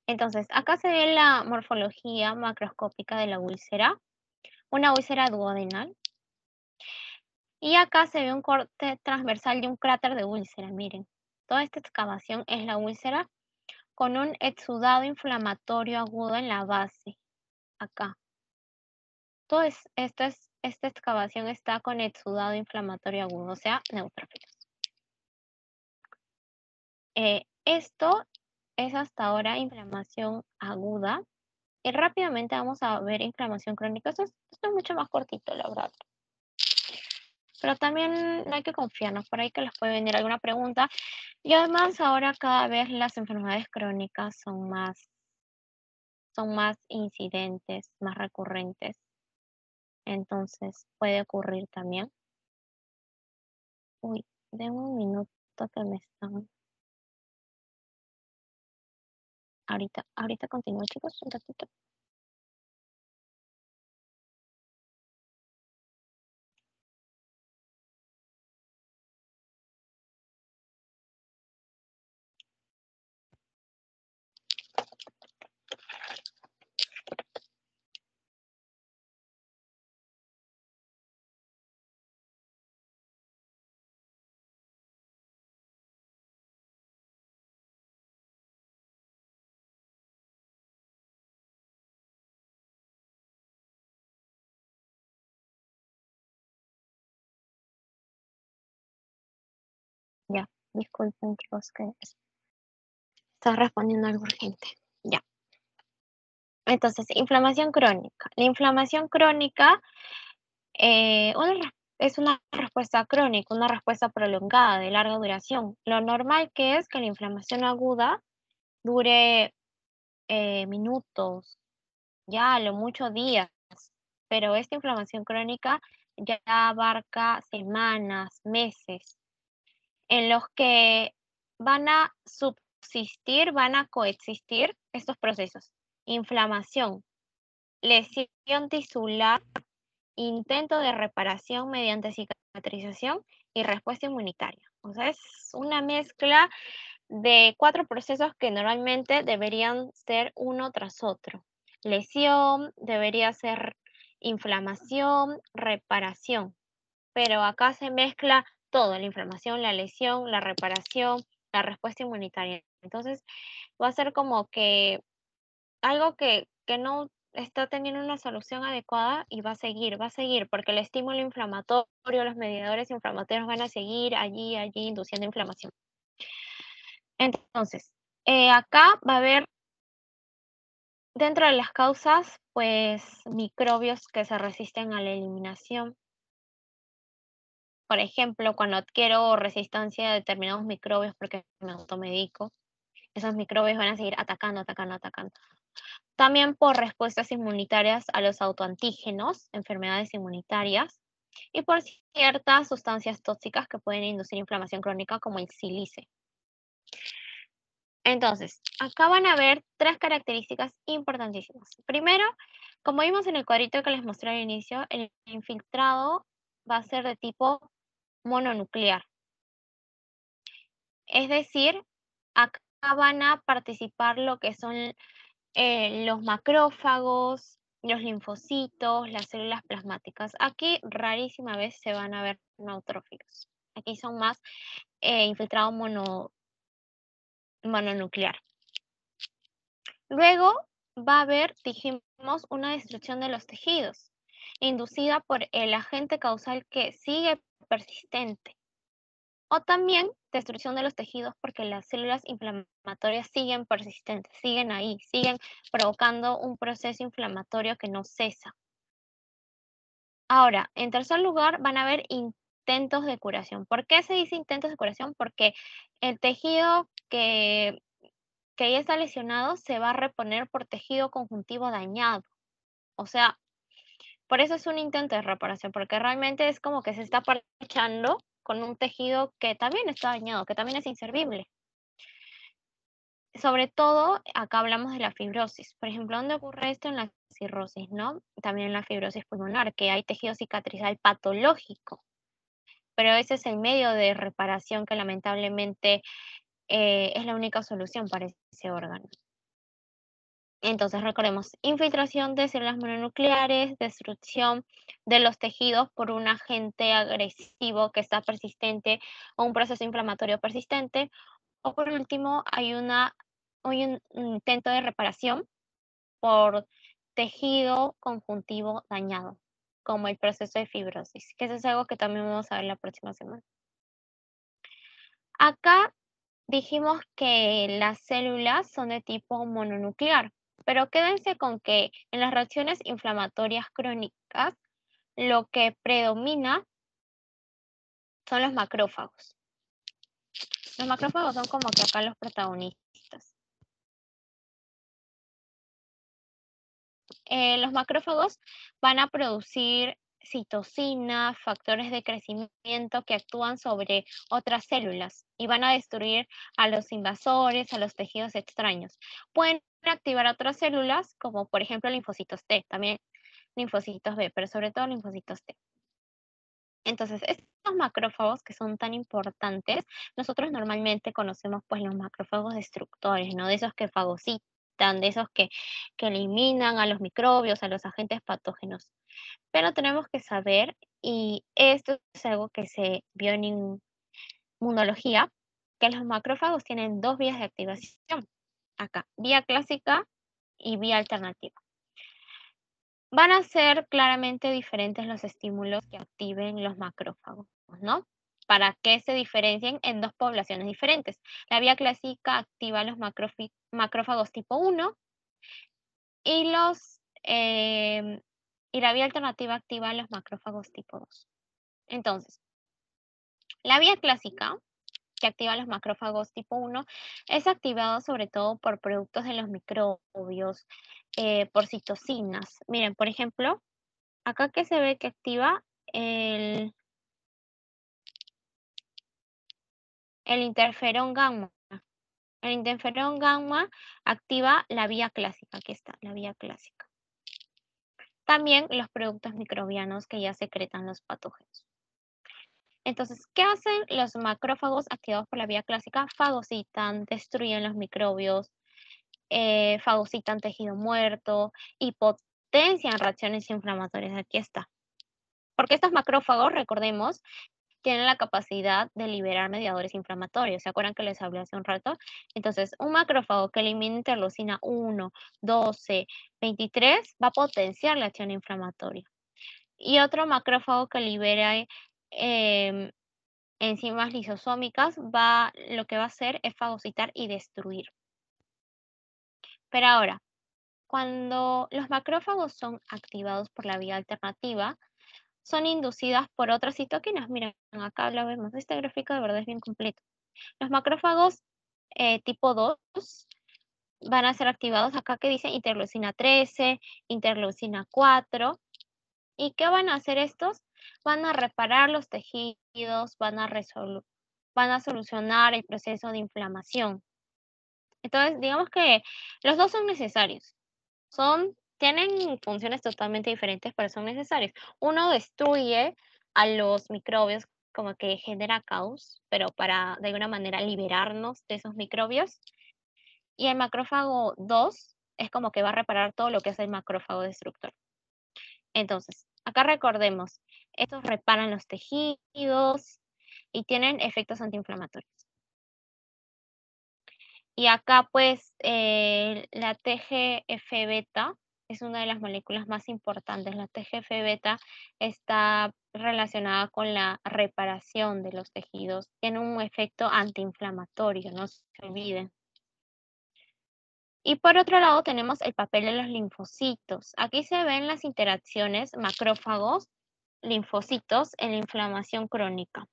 Entonces, acá se ve la morfología macroscópica de la úlcera, una úlcera duodenal. Y acá se ve un corte transversal de un cráter de úlcera, miren. Toda esta excavación es la úlcera con un exudado inflamatorio agudo en la base, acá. Esta excavación está con exudado inflamatorio agudo, o sea, neutrófilos. Esto es hasta ahora inflamación aguda. Y rápidamente vamos a ver inflamación crónica. Esto es mucho más cortito, la verdad. Pero también no hay que confiarnos, por ahí que les puede venir alguna pregunta. Y además ahora cada vez las enfermedades crónicas son más son más incidentes, más recurrentes. Entonces puede ocurrir también. Uy, denme un minuto que me están. Ahorita continúo, chicos, un ratito. Ya, disculpen, chicos, que está respondiendo algo urgente. Ya. Entonces, inflamación crónica. La inflamación crónica es una respuesta crónica, una respuesta prolongada de larga duración. Lo normal que es que la inflamación aguda dure minutos, ya a lo mucho días, pero esta inflamación crónica ya abarca semanas, meses, en los que van a subsistir, van a coexistir estos procesos. Inflamación, lesión tisular, intento de reparación mediante cicatrización y respuesta inmunitaria. O sea, es una mezcla de 4 procesos que normalmente deberían ser uno tras otro. Lesión, debería ser inflamación, reparación, pero acá se mezcla todo, la inflamación, la lesión, la reparación, la respuesta inmunitaria. Entonces, va a ser como que algo que no está teniendo una solución adecuada y va a seguir, porque el estímulo inflamatorio, los mediadores inflamatorios van a seguir allí, induciendo inflamación. Entonces, acá va a haber, dentro de las causas, pues microbios que se resisten a la eliminación. Por ejemplo, cuando adquiero resistencia a determinados microbios porque me automedico, esos microbios van a seguir atacando, atacando, atacando. También por respuestas inmunitarias a los autoantígenos, enfermedades inmunitarias, y por ciertas sustancias tóxicas que pueden inducir inflamación crónica como el sílice. Entonces, acá van a ver 3 características importantísimas. Primero, como vimos en el cuadrito que les mostré al inicio, el infiltrado va a ser de tipo mononuclear. Es decir, acá van a participar lo que son los macrófagos, los linfocitos, las células plasmáticas. Aquí rarísima vez se van a ver neutrófilos. Aquí son más infiltrado mononuclear. Luego va a haber, dijimos, una destrucción de los tejidos, inducida por el agente causal que sigue persistente. O también destrucción de los tejidos porque las células inflamatorias siguen persistentes, siguen ahí, siguen provocando un proceso inflamatorio que no cesa. Ahora, en tercer lugar, van a haber intentos de curación. ¿Por qué se dice intentos de curación? Porque el tejido que ya está lesionado se va a reponer por tejido conjuntivo dañado. O sea, por eso es un intento de reparación, porque realmente es como que se está parchando con un tejido que también está dañado, que también es inservible. Sobre todo, acá hablamos de la fibrosis. Por ejemplo, ¿dónde ocurre esto? En la cirrosis, ¿no? También en la fibrosis pulmonar, que hay tejido cicatrizal patológico. Pero ese es el medio de reparación que lamentablemente es la única solución para ese órgano. Entonces, recordemos, infiltración de células mononucleares, destrucción de los tejidos por un agente agresivo que está persistente o un proceso inflamatorio persistente. O por último, hay un intento de reparación por tejido conjuntivo dañado, como el proceso de fibrosis, que eso es algo que también vamos a ver la próxima semana. Acá dijimos que las células son de tipo mononuclear, pero quédense con que en las reacciones inflamatorias crónicas lo que predomina son los macrófagos. Los macrófagos son como que acá los protagonistas. los macrófagos van a producir citocina, factores de crecimiento que actúan sobre otras células y van a destruir a los invasores, a los tejidos extraños. Pueden activar otras células, como por ejemplo linfocitos T, también linfocitos B, pero sobre todo linfocitos T. Entonces, estos macrófagos que son tan importantes, nosotros normalmente conocemos pues los macrófagos destructores, ¿no? De esos que fagocitan, de esos que eliminan a los microbios, a los agentes patógenos. Pero tenemos que saber, y esto es algo que se vio en inmunología, que los macrófagos tienen dos vías de activación. Acá, vía clásica y vía alternativa. Van a ser claramente diferentes los estímulos que activen los macrófagos, ¿no? Para que se diferencien en dos poblaciones diferentes. La vía clásica activa los macrófagos tipo 1 y, y la vía alternativa activa los macrófagos tipo 2. Entonces, la vía clásica, que activa los macrófagos tipo 1, es activado sobre todo por productos de los microbios, por citocinas. Miren, por ejemplo, acá que se ve que activa el, el interferón gamma. El interferón gamma activa la vía clásica. Aquí está, la vía clásica. También los productos microbianos que ya secretan los patógenos. Entonces, ¿qué hacen los macrófagos activados por la vía clásica? Fagocitan, destruyen los microbios, fagocitan tejido muerto y potencian reacciones inflamatorias. Aquí está. Porque estos macrófagos, recordemos, tienen la capacidad de liberar mediadores inflamatorios. ¿Se acuerdan que les hablé hace un rato? Entonces, un macrófago que elimina interleucina 1, 12, 23 va a potenciar la acción inflamatoria. Y otro macrófago que libera enzimas lisosómicas lo que va a hacer es fagocitar y destruir. Pero ahora, cuando los macrófagos son activados por la vía alternativa, son inducidas por otras citoquinas. Miren, acá lo vemos. Este gráfico de verdad es bien completo. Los macrófagos tipo 2 van a ser activados acá que dice interleucina 13, interleucina 4. ¿Y qué van a hacer estos? Van a reparar los tejidos, van a solucionar el proceso de inflamación. Entonces, digamos que los dos son necesarios. Tienen funciones totalmente diferentes, pero son necesarios. Uno destruye a los microbios, como que genera caos, pero para de alguna manera liberarnos de esos microbios. Y el macrófago 2 es como que va a reparar todo lo que es el macrófago destructor. Entonces, acá recordemos, estos reparan los tejidos y tienen efectos antiinflamatorios. Y acá pues la TGF-beta es una de las moléculas más importantes. La TGF-beta está relacionada con la reparación de los tejidos. Tiene un efecto antiinflamatorio, no se olviden. Y por otro lado tenemos el papel de los linfocitos. Aquí se ven las interacciones macrófagos, linfocitos en la inflamación crónica.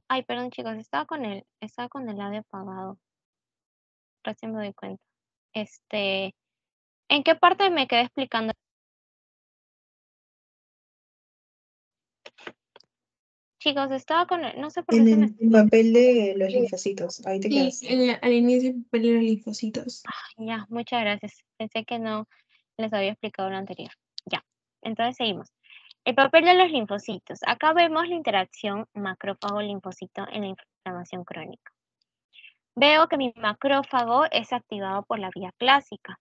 Ay, perdón chicos, estaba con el audio apagado. Recién me doy cuenta. ¿En qué parte me quedé explicando? Chicos, estaba no sé por qué En se me... el papel de los linfocitos, ahí te Sí, quedas. al inicio de los linfocitos. Ya, muchas gracias. Pensé que no les había explicado lo anterior. Ya, entonces seguimos. El papel de los linfocitos. Acá vemos la interacción macrófago-linfocito en la inflamación crónica. Veo que mi macrófago es activado por la vía clásica.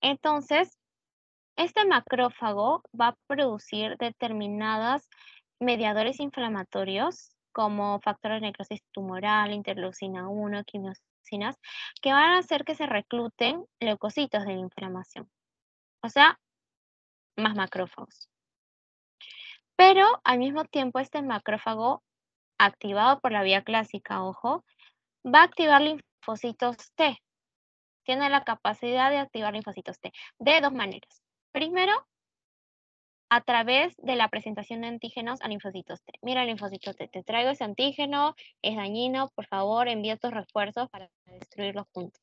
Entonces, este macrófago va a producir determinados mediadores inflamatorios como factor de necrosis tumoral, interleucina 1, quimiosinas, que van a hacer que se recluten leucocitos de la inflamación, o sea, más macrófagos. Pero al mismo tiempo este macrófago activado por la vía clásica, ojo, va a activar linfocitos T. Tiene la capacidad de activar linfocitos T de dos maneras. Primero, a través de la presentación de antígenos a linfocitos T. Mira, linfocitos T, te traigo ese antígeno, es dañino, por favor, envía tus refuerzos para destruirlos juntos.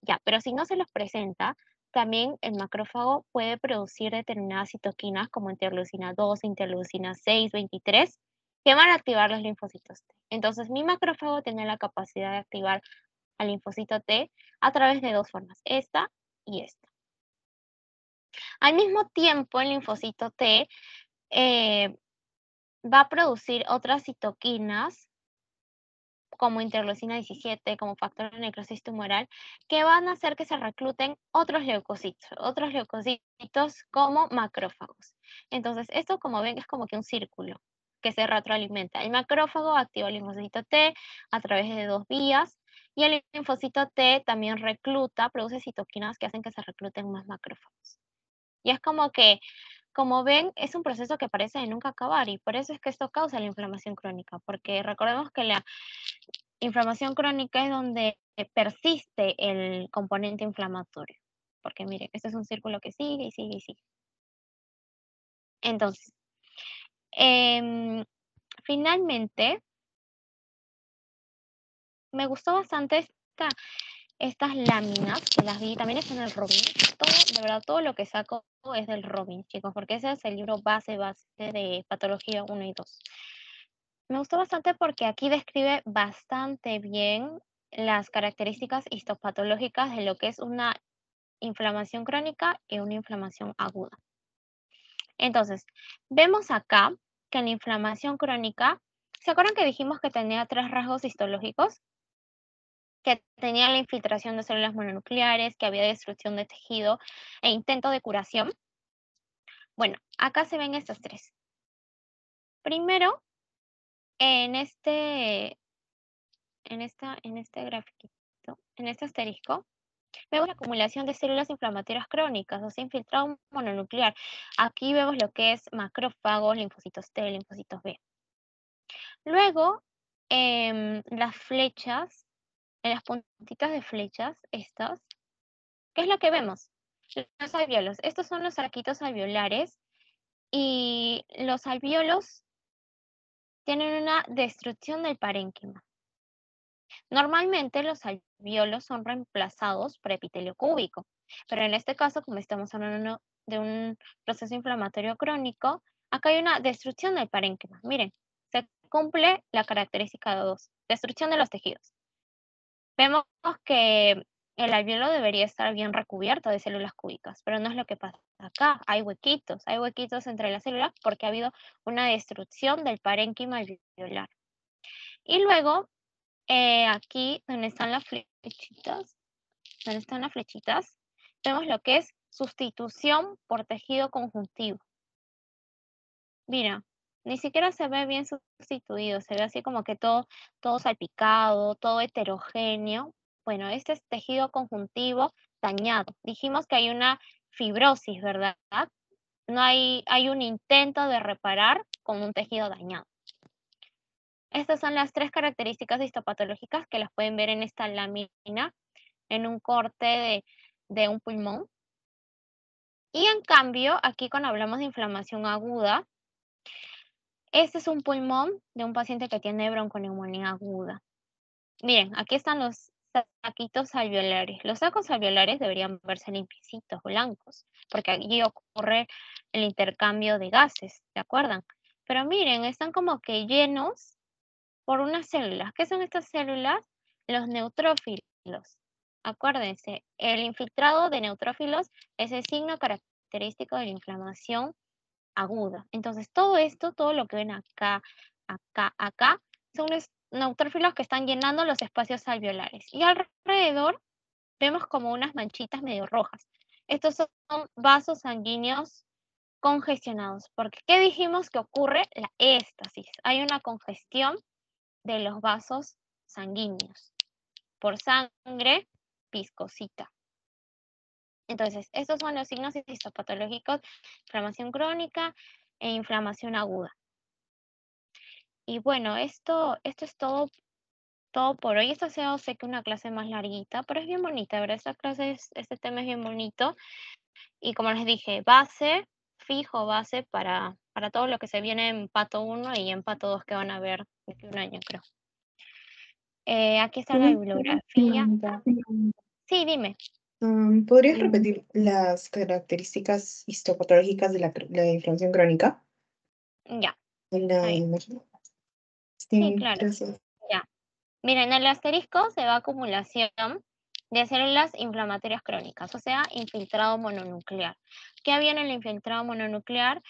Ya, pero si no se los presenta, también el macrófago puede producir determinadas citoquinas como interleucina 2, interleucina 6, 23, que van a activar los linfocitos T. Entonces, mi macrófago tiene la capacidad de activar al linfocito T a través de dos formas, esta y esta. Al mismo tiempo, el linfocito T va a producir otras citoquinas como interleucina 17, como factor de necrosis tumoral, que van a hacer que se recluten otros leucocitos como macrófagos. Entonces, esto como ven es como que un círculo que se retroalimenta. El macrófago activa el linfocito T a través de dos vías y el linfocito T también recluta, produce citoquinas que hacen que se recluten más macrófagos. Y es como que, como ven, es un proceso que parece de nunca acabar y por eso es que esto causa la inflamación crónica, porque recordemos que la inflamación crónica es donde persiste el componente inflamatorio, porque miren, este es un círculo que sigue y sigue y sigue. Entonces, finalmente, me gustó bastante estas láminas, que las vi, también están en el Robin. De verdad, todo lo que saco es del Robin, chicos, porque ese es el libro base de patología 1 y 2. Me gustó bastante porque aquí describe bastante bien las características histopatológicas de lo que es una inflamación crónica y una inflamación aguda. Entonces, vemos acá que en la inflamación crónica, ¿se acuerdan que dijimos que tenía 3 rasgos histológicos? Que tenía la infiltración de células mononucleares, que había destrucción de tejido e intento de curación. Bueno, acá se ven estos 3. Primero, en este grafiquito, en este asterisco, vemos la acumulación de células inflamatorias crónicas, o sea, infiltrado mononuclear. Aquí vemos lo que es macrófagos, linfocitos T, linfocitos B. Luego, las flechas, en las puntitas de flechas, estas, ¿qué es lo que vemos? Los alvéolos. Estos son los arquitos alveolares y los alvéolos tienen una destrucción del parénquima. Normalmente los alvéolos son reemplazados por epitelio cúbico, pero en este caso, como estamos hablando de un proceso inflamatorio crónico, acá hay una destrucción del parénquima. Miren, se cumple la característica 2, destrucción de los tejidos. Vemos que el alvéolo debería estar bien recubierto de células cúbicas, pero no es lo que pasa acá. Hay huequitos entre las células porque ha habido una destrucción del parénquima alveolar. Y luego, aquí donde están las flechitas, vemos lo que es sustitución por tejido conjuntivo. Mira, ni siquiera se ve bien sustituido, se ve así como que todo salpicado, todo heterogéneo. Bueno, este es tejido conjuntivo dañado. Dijimos que hay una fibrosis, ¿verdad? No hay un intento de reparar con un tejido dañado. Estas son las 3 características histopatológicas que las pueden ver en esta lámina, en un corte de un pulmón. Y en cambio, aquí cuando hablamos de inflamación aguda, este es un pulmón de un paciente que tiene bronconeumonía aguda. Miren, aquí están los saquitos alveolares. Los sacos alveolares deberían verse limpiecitos, blancos, porque aquí ocurre el intercambio de gases, ¿se acuerdan? Pero miren, están como que llenos por unas células. ¿Qué son estas células? Los neutrófilos. Acuérdense, el infiltrado de neutrófilos es el signo característico de la inflamación aguda. Entonces, todo esto, todo lo que ven acá, son los neutrófilos que están llenando los espacios alveolares. Y alrededor vemos como unas manchitas medio rojas. Estos son vasos sanguíneos congestionados. Porque, ¿qué dijimos que ocurre? La éstasis. Hay una congestión de los vasos sanguíneos por sangre viscosita. Entonces, estos son los signos histopatológicos: inflamación crónica e inflamación aguda. Y bueno, esto es todo por hoy. Esta sea, sé que una clase más larguita, pero es bien bonita, ¿verdad? Este tema es bien bonito. Y como les dije, base, fijo base para todo lo que se viene en Pato 1 y en Pato 2 que van a ver de un año, creo. Aquí está la bibliografía. Pregunta. Sí, dime. ¿Podrías repetir las características histopatológicas de la inflamación crónica? Ya, En la ahí. imagen. Sí, claro. Gracias. Ya. Miren, el asterisco se va a acumulación de células inflamatorias crónicas, o sea, infiltrado mononuclear. ¿Qué había en el infiltrado mononuclear?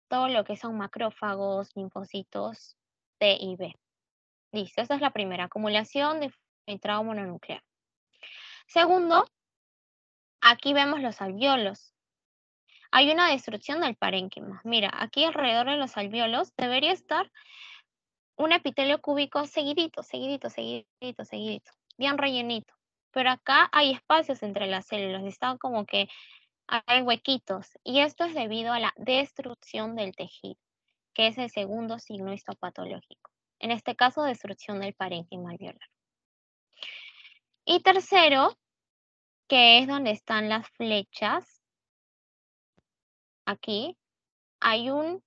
Todo lo que son macrófagos, linfocitos T y B. Listo, esa es la primera, acumulación de infiltrado mononuclear. Segundo, aquí vemos los alvéolos. Hay una destrucción del parénquima. Mira, aquí alrededor de los alvéolos debería estar un epitelio cúbico seguidito, bien rellenito. Pero acá hay espacios entre las células, están como que hay huequitos. Y esto es debido a la destrucción del tejido, que es el segundo signo histopatológico. En este caso, destrucción del parénquima alveolar. Y tercero, que es donde están las flechas, aquí, hay un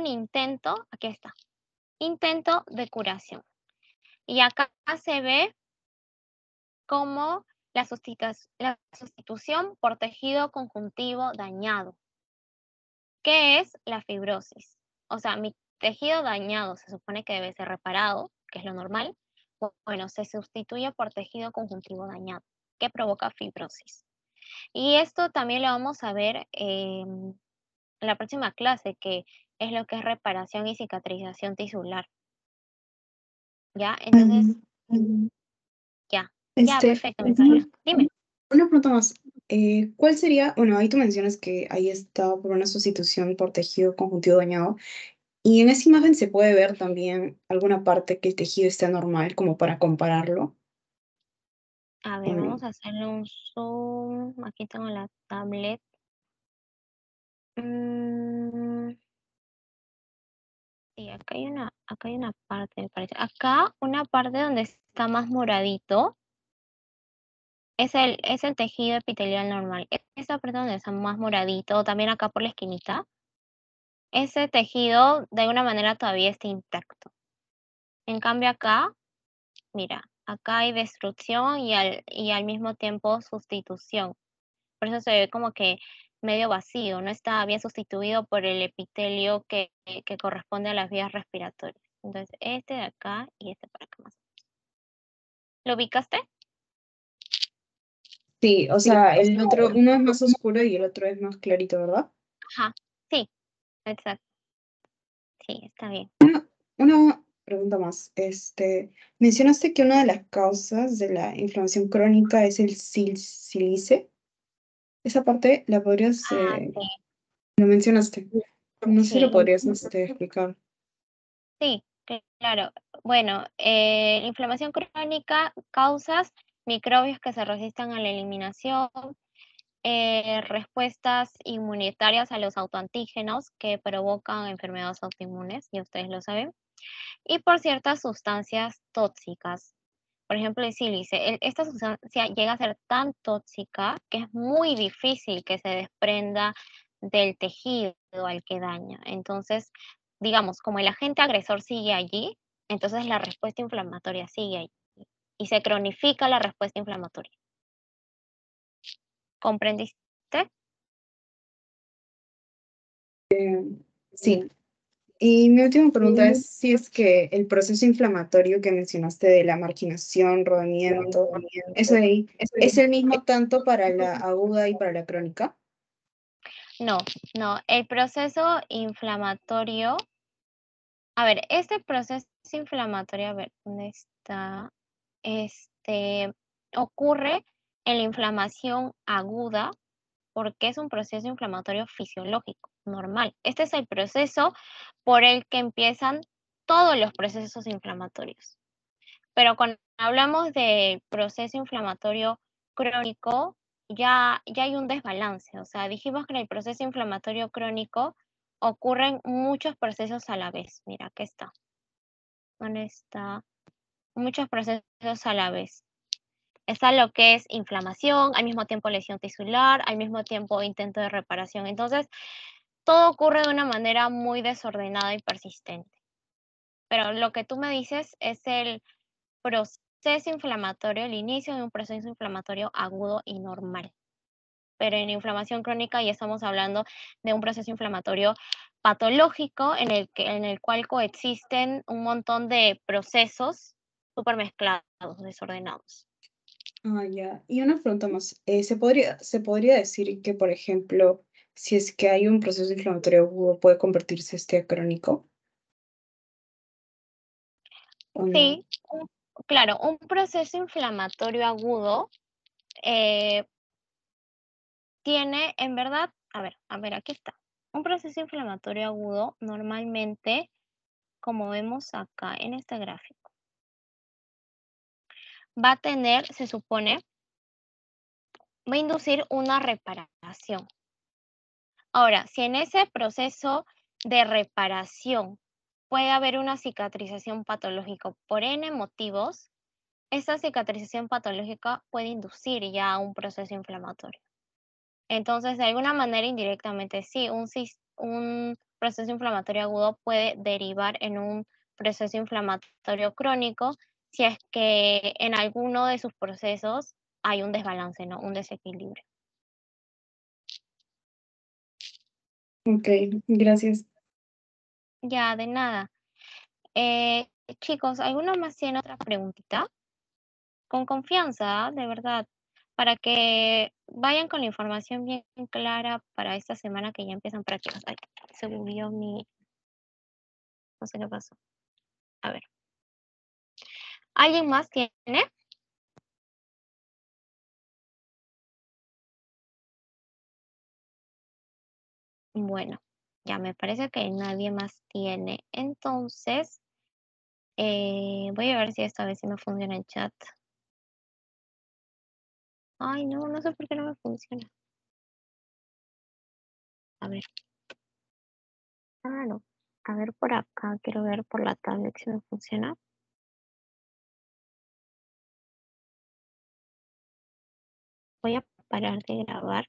intento, aquí está, intento de curación. Y acá se ve como la sustitución por tejido conjuntivo dañado. ¿Qué es la fibrosis? O sea, mi tejido dañado se supone que debe ser reparado, que es lo normal. Bueno, se sustituye por tejido conjuntivo dañado, que provoca fibrosis. Y esto también lo vamos a ver en la próxima clase, que es lo que es reparación y cicatrización tisular. ¿Ya? Entonces, ya. Ya, perfecto, Micaela. Dime. Una pregunta más. ¿Cuál sería? Bueno, ahí tú mencionas que ahí está por una sustitución por tejido conjuntivo dañado. Y en esa imagen se puede ver también alguna parte que el tejido esté normal, como para compararlo. A ver, vamos a hacerle un zoom. Aquí tengo la tablet. Sí, acá hay una parte, me parece. Acá una parte donde está más moradito es el tejido epitelial normal. Esa parte donde está más moradito, también acá por la esquinita, ese tejido de alguna manera todavía está intacto. En cambio acá, mira, acá hay destrucción y al mismo tiempo sustitución. Por eso se ve como que medio vacío, no está bien sustituido por el epitelio que corresponde a las vías respiratorias. Entonces, este de acá y este para acá más. ¿Lo ubicaste? Sí, o sea, el otro, uno es más oscuro y el otro es más clarito, ¿verdad? Ajá, sí, exacto. Sí, está bien. Una pregunta más. Mencionaste que una de las causas de la inflamación crónica es el sílice. Esa parte la podrías, Ah, lo mencionaste. No sé si lo sí, podrías explicar. sí, claro. Bueno, inflamación crónica, causas, microbios que se resistan a la eliminación, respuestas inmunitarias a los autoantígenos que provocan enfermedades autoinmunes, y ustedes lo saben, y por ciertas sustancias tóxicas. Por ejemplo, el sílice. Esta sustancia llega a ser tan tóxica que es muy difícil que se desprenda del tejido al que daña. Entonces, digamos, como el agente agresor sigue allí, entonces la respuesta inflamatoria sigue allí y se cronifica la respuesta inflamatoria. ¿Comprendiste? Sí. Y mi última pregunta es si es que el proceso inflamatorio que mencionaste de la marginación, rodamiento, eso de ahí, ¿es el mismo tanto para la aguda y para la crónica? No, no. El proceso inflamatorio. A ver, este proceso inflamatorio, a ver, ¿dónde está? Ocurre en la inflamación aguda porque es un proceso inflamatorio fisiológico, normal. Este es el proceso por el que empiezan todos los procesos inflamatorios. Pero cuando hablamos de proceso inflamatorio crónico, ya hay un desbalance. O sea, dijimos que en el proceso inflamatorio crónico ocurren muchos procesos a la vez. Mira, aquí está. ¿Dónde está? Muchos procesos a la vez. Está lo que es inflamación, al mismo tiempo lesión tisular, al mismo tiempo intento de reparación. Entonces, todo ocurre de una manera muy desordenada y persistente. Pero lo que tú me dices es el proceso inflamatorio, el inicio de un proceso inflamatorio agudo y normal. Pero en inflamación crónica ya estamos hablando de un proceso inflamatorio patológico en el cual coexisten un montón de procesos supermezclados, desordenados. Ah, ya. Y una pregunta más. ¿Se podría decir que, por ejemplo, si es que hay un proceso inflamatorio agudo, puede convertirse a crónico? ¿O no? Sí, claro, un proceso inflamatorio agudo tiene, en verdad, a ver, aquí está. Un proceso inflamatorio agudo normalmente, como vemos acá en este gráfico, va a tener, se supone, va a inducir una reparación. Ahora, si en ese proceso de reparación puede haber una cicatrización patológica por N motivos, esa cicatrización patológica puede inducir ya a un proceso inflamatorio. Entonces, de alguna manera, indirectamente, sí, un proceso inflamatorio agudo puede derivar en un proceso inflamatorio crónico si es que en alguno de sus procesos hay un desbalance, ¿no? Un desequilibrio. Ok, gracias. Ya, de nada. Eh, Chicos, ¿alguno más tiene otra preguntita? Con confianza, de verdad, para que vayan con la información bien clara para esta semana que ya empiezan prácticas. Ay, se movió mi... No sé qué pasó. A ver. ¿Alguien más tiene? Bueno, ya me parece que nadie más tiene. Entonces, voy a ver si esta vez sí me funciona el chat. Ay, no, no sé por qué no me funciona. A ver. Ah, no. A ver por acá, quiero ver por la tablet si me funciona. Voy a parar de grabar.